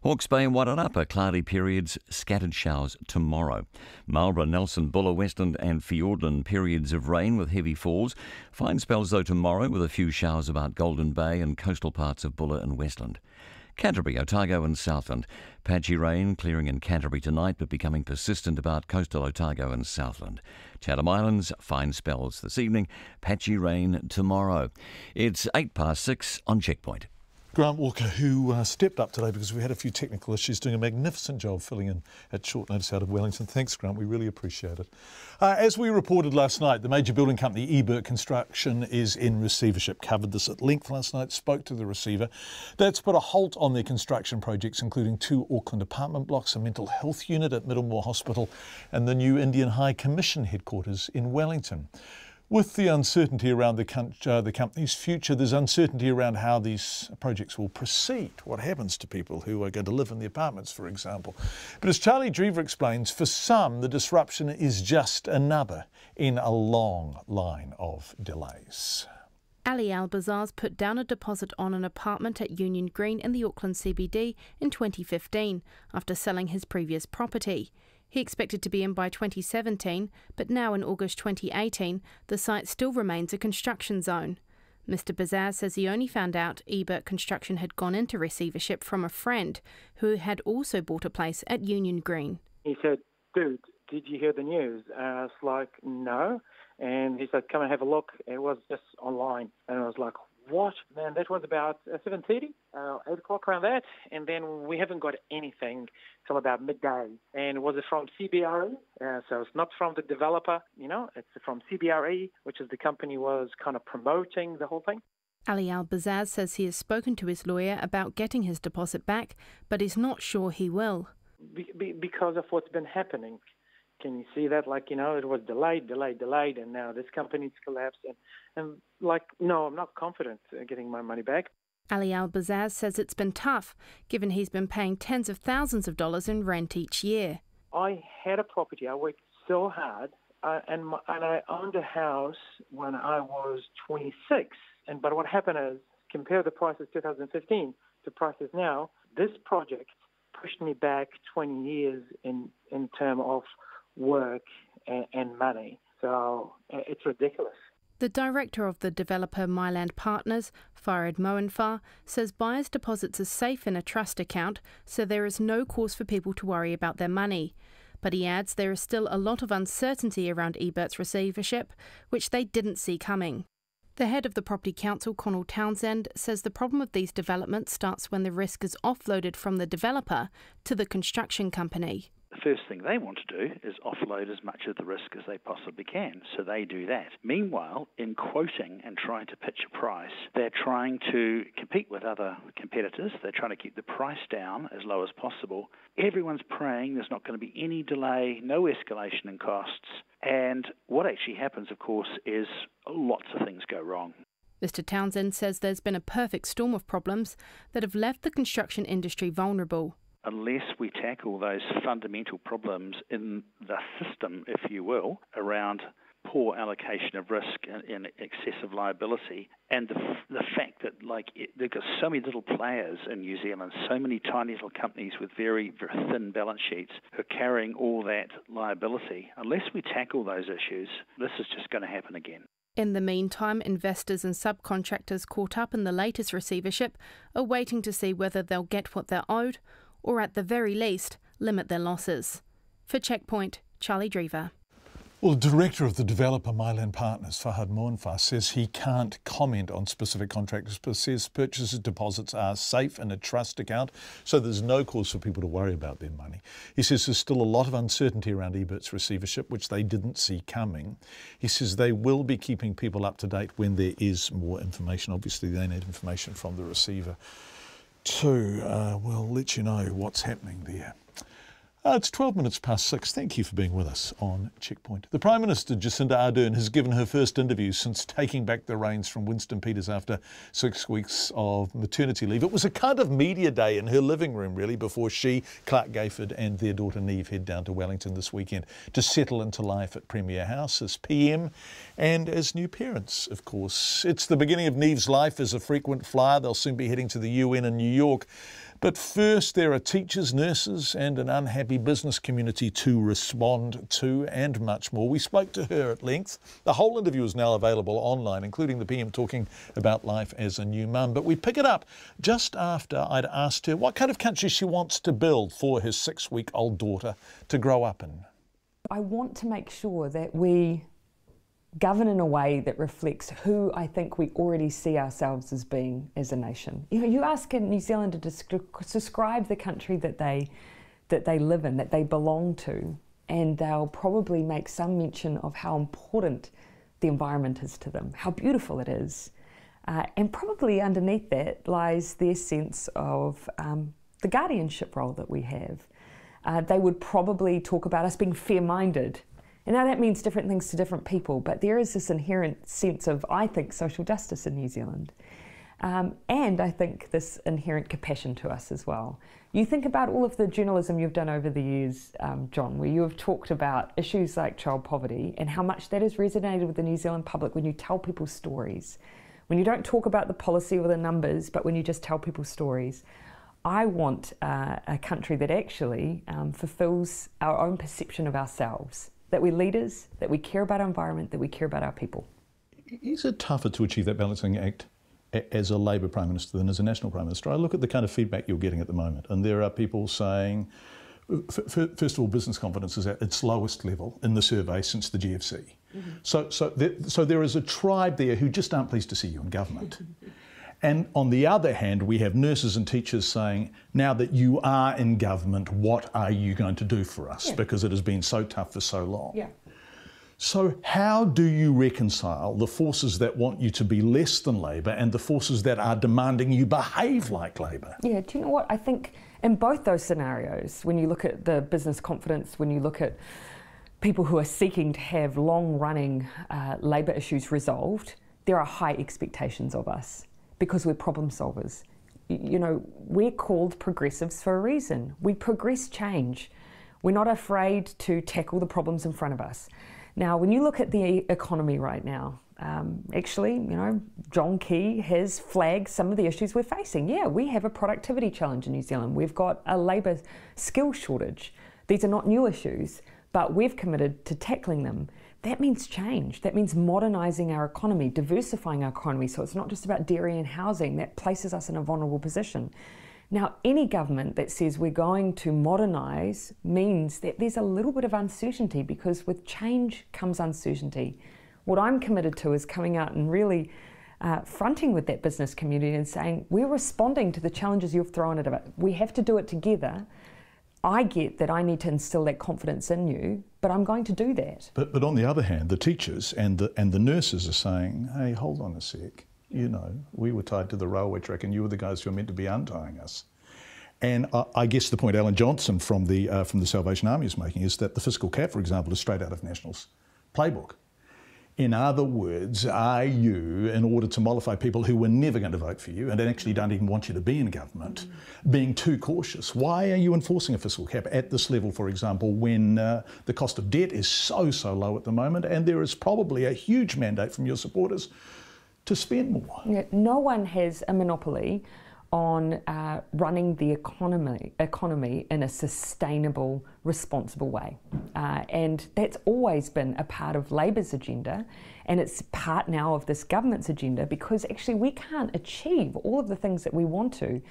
Hawke's Bay and Wairarapa, cloudy periods, scattered showers tomorrow. Marlborough, Nelson, Buller, Westland and Fiordland, periods of rain with heavy falls. Fine spells though tomorrow with a few showers about Golden Bay and coastal parts of Buller and Westland. Canterbury, Otago and Southland. Patchy rain clearing in Canterbury tonight but becoming persistent about coastal Otago and Southland. Chatham Islands, fine spells this evening. Patchy rain tomorrow. It's 6:08 on Checkpoint. Grant Walker, who stepped up today because we had a few technical issues, doing a magnificent job filling in at short notice out of Wellington. Thanks, Grant. We really appreciate it. As we reported last night, the major building company Ebert Construction is in receivership. Covered this at length last night, spoke to the receiver. That's put a halt on their construction projects, including 2 Auckland apartment blocks, a mental health unit at Middlemore Hospital and the new Indian High Commission headquarters in Wellington. With the uncertainty around the company's future, there's uncertainty around how these projects will proceed, what happens to people who are going to live in the apartments, for example. But as Charlie Drever explains, for some, the disruption is just another in a long line of delays. Ali Al-Bazar's put down a deposit on an apartment at Union Green in the Auckland CBD in 2015 after selling his previous property. He expected to be in by 2017, but now in August 2018, the site still remains a construction zone. Mr Bazaz says he only found out Ebert Construction had gone into receivership from a friend who had also bought a place at Union Green. He said, "Dude, did you hear the news?" I was like, "No." And he said, "Come and have a look." It was just online. And I was like, "What?" Man, that was about 7:30, 8 o'clock around that. And then we haven't got anything till about midday. And was it from CBRE? So it's not from the developer, it's from CBRE, which is the company was kind of promoting the whole thing. Ali Al-Bazaz says he has spoken to his lawyer about getting his deposit back, but is not sure he will. Because of what's been happening. Can you see that? It was delayed, and now this company's collapsed. And no, I'm not confident getting my money back. Ali Al-Bazaz says it's been tough, given he's been paying tens of thousands of dollars in rent each year. I had a property. I worked so hard, and I owned a house when I was 26. But what happened is, compare the prices 2015 to prices now, this project pushed me back 20 years in terms of work and money. So it's ridiculous. The director of the developer Myland Partners, Farid Moenfar, says buyers' deposits are safe in a trust account, so there is no cause for people to worry about their money. But he adds there is still a lot of uncertainty around Ebert's receivership, which they didn't see coming. The head of the Property Council, Connell Townsend, says the problem of these developments starts when the risk is offloaded from the developer to the construction company. The first thing they want to do is offload as much of the risk as they possibly can, so they do that. Meanwhile, in quoting and trying to pitch a price, they're trying to compete with other competitors. They're trying to keep the price down as low as possible. Everyone's praying there's not going to be any delay, no escalation in costs. And what actually happens, of course, is lots of things go wrong. Mr Townsend says there's been a perfect storm of problems that have left the construction industry vulnerable. Unless we tackle those fundamental problems in the system, if you will, around poor allocation of risk and excessive liability, and the fact that there are so many little players in New Zealand, so many tiny little companies with very, very thin balance sheets who are carrying all that liability, unless we tackle those issues, this is just going to happen again. In the meantime, investors and subcontractors caught up in the latest receivership are waiting to see whether they'll get what they're owed, or at the very least, limit their losses. For Checkpoint, Charlie Drever. Well, the director of the developer Myland Partners, Fahad Moenfar, says he can't comment on specific contractors, but says purchases deposits are safe in a trust account, so there's no cause for people to worry about their money. He says there's still a lot of uncertainty around Ebert's receivership, which they didn't see coming. He says they will be keeping people up to date when there is more information. Obviously, they need information from the receiver too. We'll let you know what's happening there. It's 12 minutes past 6. Thank you for being with us on Checkpoint. The Prime Minister, Jacinda Ardern, has given her first interview since taking back the reins from Winston Peters after 6 weeks of maternity leave. It was a kind of media day in her living room, really, before she, Clark Gayford and their daughter Neve head down to Wellington this weekend to settle into life at Premier House as PM and as new parents, of course. It's the beginning of Neve's life as a frequent flyer. They'll soon be heading to the UN in New York. But first, there are teachers, nurses and an unhappy business community to respond to, and much more. We spoke to her at length. The whole interview is now available online, including the PM talking about life as a new mum. But we pick it up just after I'd asked her what kind of country she wants to build for her 6-week-old daughter to grow up in. I want to make sure that we govern in a way that reflects who I think we already see ourselves as being as a nation. You know, you ask a New Zealander to describe the country that they live in, that they belong to, and they'll probably make some mention of how important the environment is to them, how beautiful it is. And probably underneath that lies their sense of the guardianship role that we have. They would probably talk about us being fair-minded. And now that means different things to different people, but there is this inherent sense of, I think, social justice in New Zealand. And I think this inherent compassion to us as well. You think about all of the journalism you've done over the years, John, where you have talked about issues like child poverty and how much that has resonated with the New Zealand public when you tell people stories. When you don't talk about the policy or the numbers, but when you just tell people stories. I want a country that actually fulfills our own perception of ourselves. That we're leaders, that we care about our environment, that we care about our people. Is it tougher to achieve that balancing act as a Labor Prime Minister than as a National Prime Minister? I look at the kind of feedback you're getting at the moment, and there are people saying, first of all, business confidence is at its lowest level in the survey since the GFC. So there is a tribe there who just aren't pleased to see you in government. And on the other hand, we have nurses and teachers saying, now that you are in government, what are you going to do for us? Because it has been so tough for so long. So how do you reconcile the forces that want you to be less than Labor and the forces that are demanding you behave like Labor? Yeah, do you know what? I think in both those scenarios, when you look at the business confidence, when you look at people who are seeking to have long-running Labor issues resolved, there are high expectations of us because we're problem solvers. You know, we're called progressives for a reason. We progress change. We're not afraid to tackle the problems in front of us. Now, when you look at the economy right now, actually, you know, John Key has flagged some of the issues we're facing. Yeah, we have a productivity challenge in New Zealand. We've got a labour skill shortage. These are not new issues, but we've committed to tackling them. That means change. That means modernising our economy, diversifying our economy, so it's not just about dairy and housing. That places us in a vulnerable position. Now, any government that says we're going to modernise means that there's a little bit of uncertainty, because with change comes uncertainty. What I'm committed to is coming out and really fronting with that business community and saying, we're responding to the challenges you've thrown at it. We have to do it together. I get that I need to instil that confidence in you, but I'm going to do that. But on the other hand, the teachers and the nurses are saying, hey, hold on a sec. You know, we were tied to the railway track and you were the guys who were meant to be untying us. And I guess the point Alan Johnson from the Salvation Army is making is that the fiscal cap, for example, is straight out of National's playbook. In other words, are you, in order to mollify people who were never going to vote for you and actually don't even want you to be in government, being too cautious? Why are you enforcing a fiscal cap at this level, for example, when the cost of debt is so low at the moment and there is probably a huge mandate from your supporters to spend more? Yeah, no one has a monopoly on running the economy in a sustainable, responsible way. And that's always been a part of Labor's agenda, and it's part now of this government's agenda, because actually we can't achieve all of the things that we want to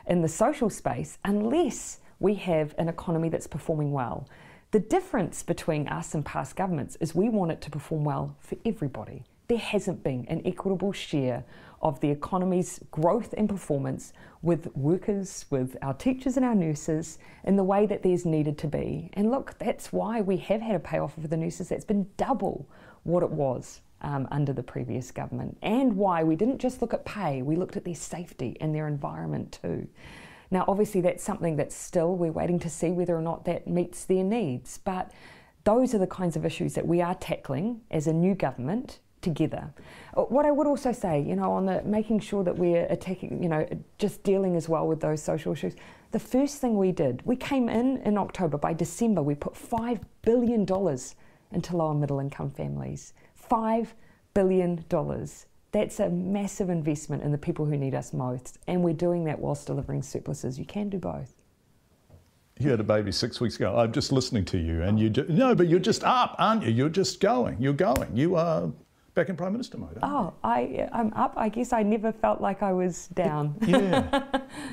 in the social space unless we have an economy that's performing well. The difference between us and past governments is we want it to perform well for everybody. There hasn't been an equitable share of the economy's growth and performance with workers, with our teachers and our nurses, in the way that there's needed to be. And look, that's why we have had a payoff for the nurses that's been double what it was under the previous government, and why we didn't just look at pay, we looked at their safety and their environment too. Now, obviously that's something that still we're waiting to see whether or not that meets their needs, but those are the kinds of issues that we are tackling as a new government together. What I would also say, you know, on the making sure that we're attacking, you know, just dealing as well with those social issues, the first thing we did, we came in October. By December, we put $5 billion into lower middle income families. $5 billion. That's a massive investment in the people who need us most, and we're doing that whilst delivering surpluses. You can do both. You had a baby 6 weeks ago. I'm just listening to you, and no, but you're just up, aren't you? You're just going. You're going. You are back in Prime Minister mode, aren't you? I'm up. I guess I never felt like I was down. Yeah.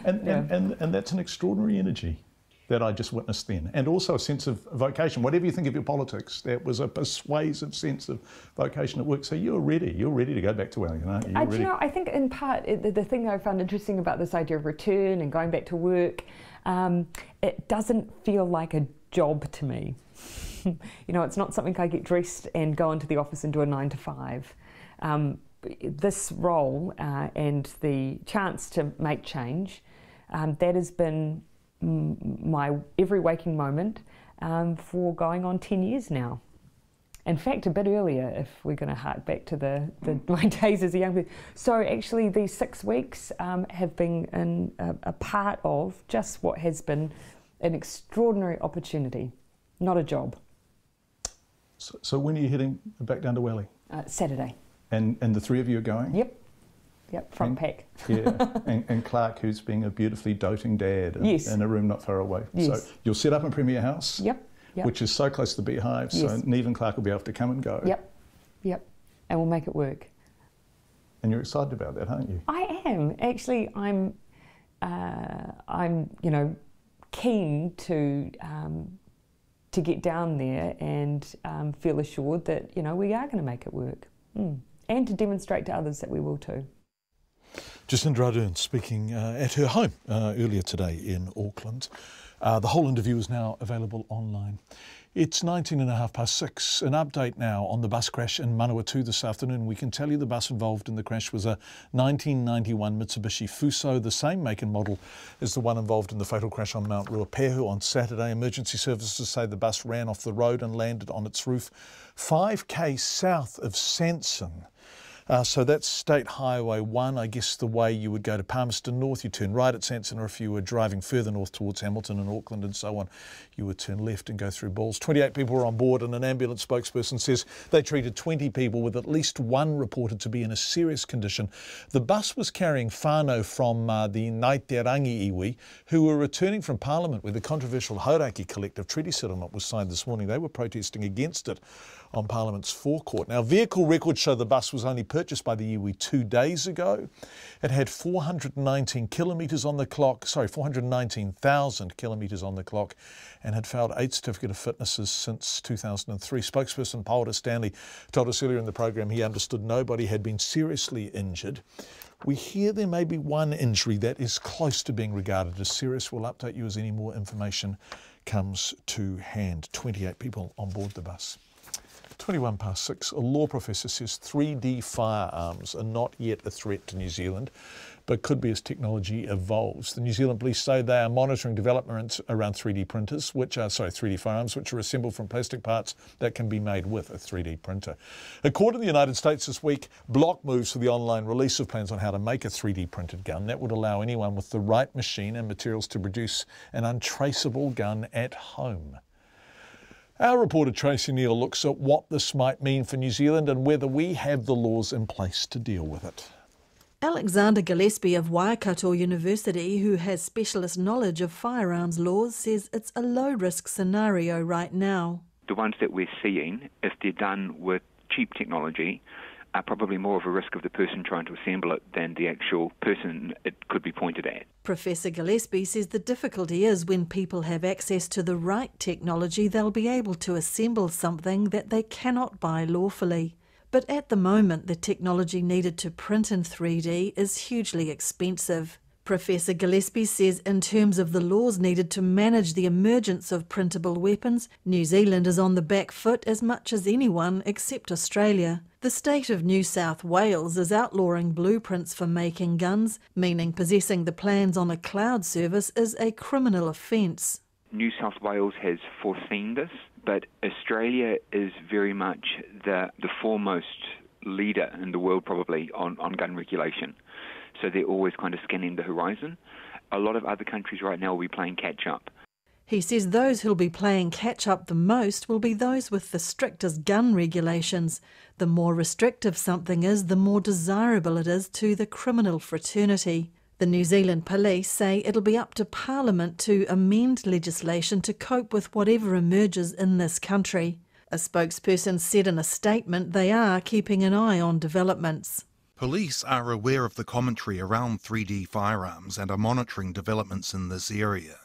And that's an extraordinary energy that I just witnessed then. And also a sense of vocation. Whatever you think of your politics, that was a persuasive sense of vocation at work. So you're ready. You're ready to go back to Wellington, aren't you? You know, I think in part, the thing I found interesting about this idea of return and going back to work, it doesn't feel like a job to me. You know, it's not something I get dressed and go into the office and do a 9 to 5. This role and the chance to make change, that has been my every waking moment for going on 10 years now. In fact, a bit earlier, if we're going to hark back to my days as a young person. So actually these 6 weeks have been a part of just what has been an extraordinary opportunity, not a job. So when are you heading back down to Welly? Saturday. And the three of you are going? Yep, front pack. Yeah, and Clark, who's being a beautifully doting dad in a room not far away. Yes. So you'll set up in Premier House, Yep. which is so close to the Beehive, so Neve and Clark will be able to come and go. Yep, and we'll make it work. And you're excited about that, aren't you? I am. Actually, I'm keen to get down there and feel assured that, we are going to make it work. And to demonstrate to others that we will too. Jacinda Ardern speaking at her home earlier today in Auckland. The whole interview is now available online. It's 6:19. An update now on the bus crash in Manawatu this afternoon. We can tell you the bus involved in the crash was a 1991 Mitsubishi Fuso, the same make and model as the one involved in the fatal crash on Mount Ruapehu on Saturday. Emergency services say the bus ran off the road and landed on its roof 5k south of Sanson. So that's State Highway 1, I guess the way you would go to Palmerston North, you turn right at Sanson, or if you were driving further north towards Hamilton and Auckland and so on, you would turn left and go through Balls. 28 people were on board, and an ambulance spokesperson says they treated 20 people, with at least one reported to be in a serious condition. The bus was carrying whānau from the Ngaiterangi iwi, who were returning from Parliament, where the controversial Hauraki Collective Treaty Settlement was signed this morning. They were protesting against it on Parliament's forecourt. Now, vehicle records show the bus was only purchased by the iwi 2 days ago. It had 419,000 kilometres on the clock, and had failed 8 certificate of fitnesses since 2003. Spokesperson Paula Stanley told us earlier in the program he understood nobody had been seriously injured. We hear there may be one injury that is close to being regarded as serious. We'll update you as any more information comes to hand. 28 people on board the bus. 6:21. A law professor says 3D firearms are not yet a threat to New Zealand, but could be as technology evolves. The New Zealand Police say they are monitoring developments around 3D printers, 3D firearms, which are assembled from plastic parts that can be made with a 3D printer. A court in the United States this week blocked moves for the online release of plans on how to make a 3D printed gun. That would allow anyone with the right machine and materials to produce an untraceable gun at home. Our reporter Tracy Neal looks at what this might mean for New Zealand and whether we have the laws in place to deal with it. Alexander Gillespie of Waikato University, who has specialist knowledge of firearms laws, says it's a low-risk scenario right now. The ones that we're seeing, if they're done with cheap technology, are probably more of a risk of the person trying to assemble it than the actual person it could be pointed at. Professor Gillespie says the difficulty is when people have access to the right technology, they'll be able to assemble something that they cannot buy lawfully. But at the moment, the technology needed to print in 3D is hugely expensive. Professor Gillespie says in terms of the laws needed to manage the emergence of printable weapons, New Zealand is on the back foot as much as anyone except Australia. The state of New South Wales is outlawing blueprints for making guns, meaning possessing the plans on a cloud service is a criminal offence. New South Wales has foreseen this, but Australia is very much the foremost leader in the world probably on gun regulation. So they're always kind of scanning the horizon. A lot of other countries right now will be playing catch-up. He says those who'll be playing catch-up the most will be those with the strictest gun regulations. The more restrictive something is, the more desirable it is to the criminal fraternity. The New Zealand Police say it'll be up to Parliament to amend legislation to cope with whatever emerges in this country. A spokesperson said in a statement they are keeping an eye on developments. Police are aware of the commentary around 3D firearms and are monitoring developments in this area.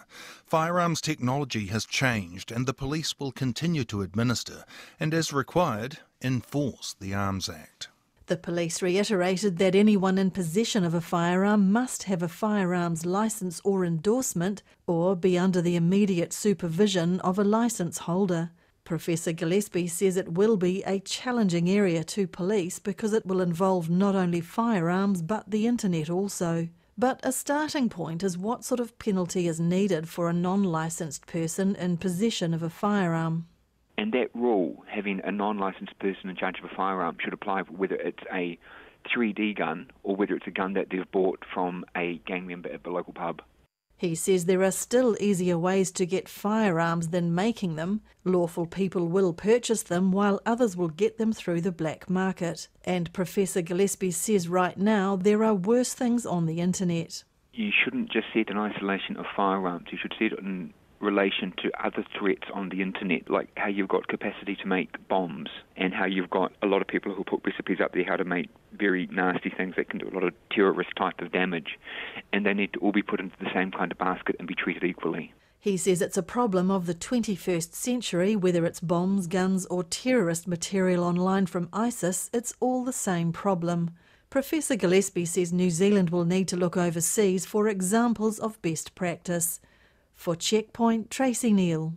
Firearms technology has changed and the police will continue to administer and, as required, enforce the Arms Act. The police reiterated that anyone in possession of a firearm must have a firearms licence or endorsement or be under the immediate supervision of a licence holder. Professor Gillespie says it will be a challenging area to police because it will involve not only firearms but the internet also. But a starting point is what sort of penalty is needed for a non-licensed person in possession of a firearm. And that rule, having a non-licensed person in charge of a firearm, should apply whether it's a 3D gun or whether it's a gun that they've bought from a gang member at the local pub. He says there are still easier ways to get firearms than making them. Lawful people will purchase them while others will get them through the black market. And Professor Gillespie says right now there are worse things on the internet. You shouldn't just see it in isolation of firearms. You should see it in relation to other threats on the internet, like how you've got capacity to make bombs and how you've got a lot of people who put recipes up there how to make very nasty things that can do a lot of terrorist type of damage, and they need to all be put into the same kind of basket and be treated equally. He says it's a problem of the 21st century, whether it's bombs, guns or terrorist material online from ISIS, it's all the same problem. Professor Gillespie says New Zealand will need to look overseas for examples of best practice. For Checkpoint, Tracy Neal.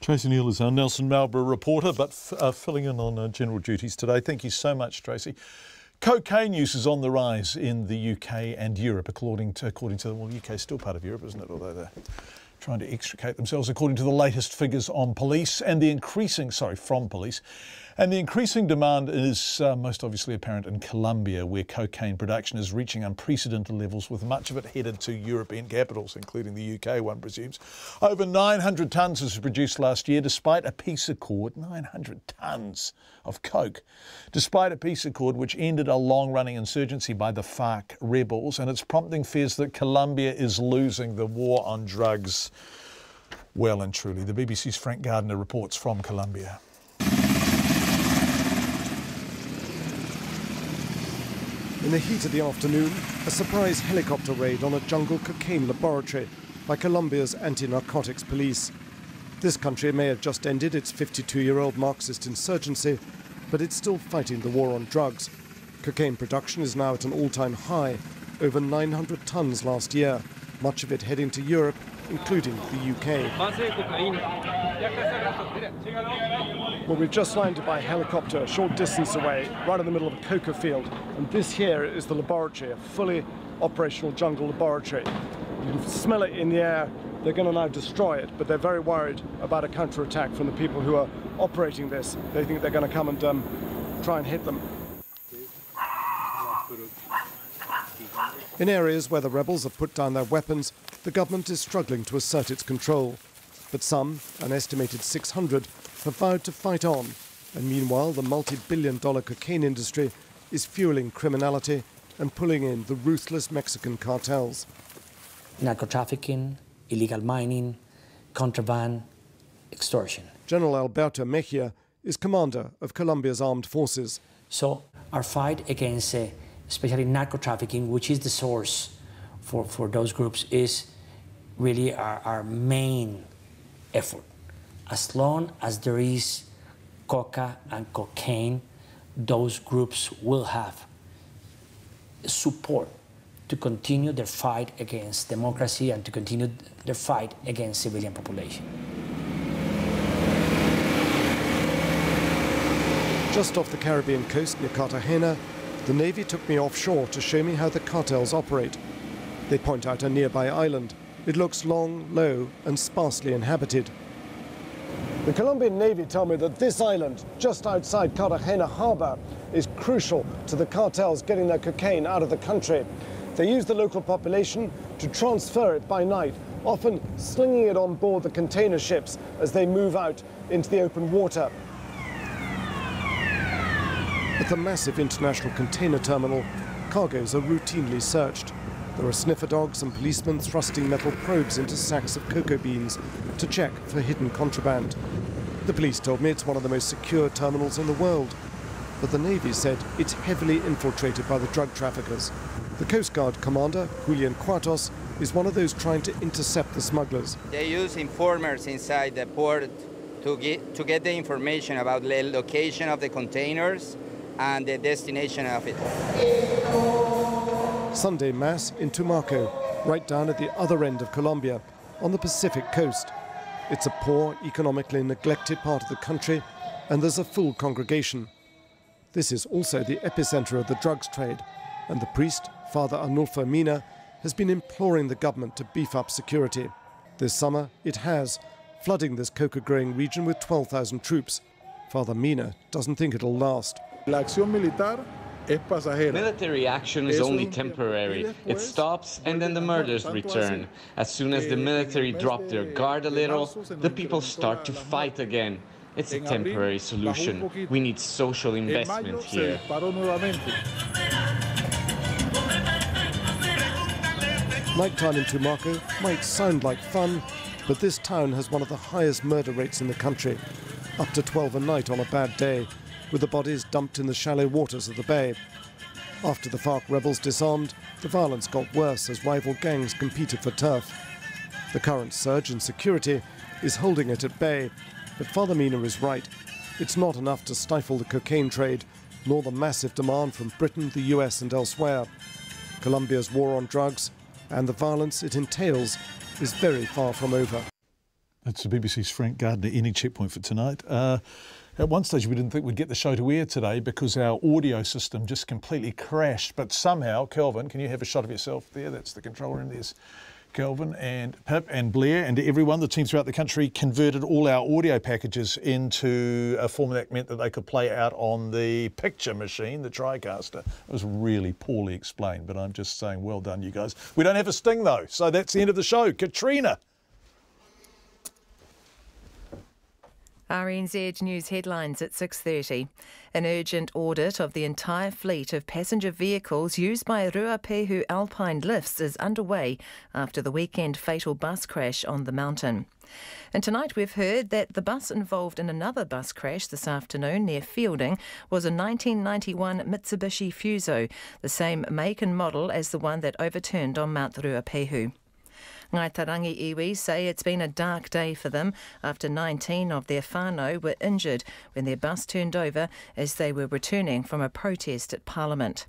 Tracy Neal is our Nelson Marlborough reporter, but filling in on general duties today. Thank you so much, Tracy. Cocaine use is on the rise in the UK and Europe, according to well, the UK is still part of Europe, isn't it? Although they're trying to extricate themselves, according to the latest figures on police and the increasing, from police. And the increasing demand is most obviously apparent in Colombia, where cocaine production is reaching unprecedented levels, with much of it headed to European capitals, including the UK, one presumes. Over 900 tonnes was produced last year, despite a peace accord. 900 tonnes of coke, despite a peace accord which ended a long-running insurgency by the FARC rebels, and it's prompting fears that Colombia is losing the war on drugs well and truly. The BBC's Frank Gardner reports from Colombia. In the heat of the afternoon, a surprise helicopter raid on a jungle cocaine laboratory by Colombia's anti-narcotics police. This country may have just ended its 52-year-old Marxist insurgency, but it's still fighting the war on drugs. Cocaine production is now at an all-time high, over 900 tonnes last year, much of it heading to Europe, including the UK. Well, we've just landed by helicopter a short distance away, right in the middle of a coca field. And this here is the laboratory, a fully operational jungle laboratory. You can smell it in the air. They're going to now destroy it, but they're very worried about a counterattack from the people who are operating this. They think they're going to come and try and hit them. In areas where the rebels have put down their weapons, the government is struggling to assert its control. But some, an estimated 600, have vowed to fight on. And meanwhile, the multi-billion-dollar cocaine industry is fueling criminality and pulling in the ruthless Mexican cartels. Narco-trafficking, illegal mining, contraband, extortion. General Alberto Mejia is commander of Colombia's armed forces. So our fight against especially narco-trafficking, which is the source for those groups, is really our main effort. As long as there is coca and cocaine, those groups will have support to continue their fight against democracy and to continue their fight against civilian population. Just off the Caribbean coast near Cartagena, the Navy took me offshore to show me how the cartels operate. They point out a nearby island. It looks long, low, and sparsely inhabited. The Colombian Navy tell me that this island, just outside Cartagena harbour, is crucial to the cartels getting their cocaine out of the country. They use the local population to transfer it by night, often slinging it on board the container ships as they move out into the open water. At the massive international container terminal, cargoes are routinely searched. There are sniffer dogs and policemen thrusting metal probes into sacks of cocoa beans to check for hidden contraband. The police told me it's one of the most secure terminals in the world, but the Navy said it's heavily infiltrated by the drug traffickers. The Coast Guard commander, Julian Cuartos, is one of those trying to intercept the smugglers. They use informers inside the port to get the information about the location of the containers and the destination of it. Sunday Mass in Tumaco, right down at the other end of Colombia, on the Pacific coast. It's a poor, economically neglected part of the country, and there's a full congregation. This is also the epicenter of the drugs trade, and the priest, Father Arnulfo Mina, has been imploring the government to beef up security. This summer, it has, flooding this coca-growing region with 12,000 troops. Father Mina doesn't think it'll last. Military action is only temporary. It stops and then the murders return. As soon as the military drop their guard a little, the people start to fight again. It's a temporary solution. We need social investment here. Nighttime in Tumaco might sound like fun, but this town has one of the highest murder rates in the country, up to 12 a night on a bad day, with the bodies dumped in the shallow waters of the bay. After the FARC rebels disarmed, the violence got worse as rival gangs competed for turf. The current surge in security is holding it at bay, but Father Mina is right. It's not enough to stifle the cocaine trade, nor the massive demand from Britain, the US and elsewhere. Colombia's war on drugs and the violence it entails is very far from over. That's the BBC's Frank Gardner ending Checkpoint for tonight. At one stage we didn't think we'd get the show to air today because our audio system just completely crashed, but somehow, Kelvin, can you have a shot of yourself there? That's the control room. There's Kelvin and Pip and Blair and everyone, the teams throughout the country, converted all our audio packages into a format that meant that they could play out on the picture machine, the TriCaster. It was really poorly explained, but I'm just saying well done, you guys. We don't have a sting though, so that's the end of the show. Katrina. RNZ News headlines at 6:30. An urgent audit of the entire fleet of passenger vehicles used by Ruapehu Alpine Lifts is underway after the weekend fatal bus crash on the mountain. And tonight we've heard that the bus involved in another bus crash this afternoon near Fielding was a 1991 Mitsubishi Fuso, the same make and model as the one that overturned on Mount Ruapehu. Ngai Tarangi iwi say it's been a dark day for them after 19 of their whānau were injured when their bus turned over as they were returning from a protest at Parliament.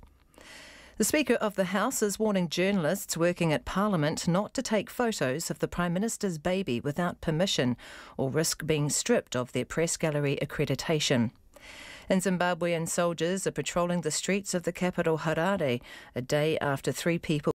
The Speaker of the House is warning journalists working at Parliament not to take photos of the Prime Minister's baby without permission or risk being stripped of their press gallery accreditation. And Zimbabwean soldiers are patrolling the streets of the capital Harare a day after 3 people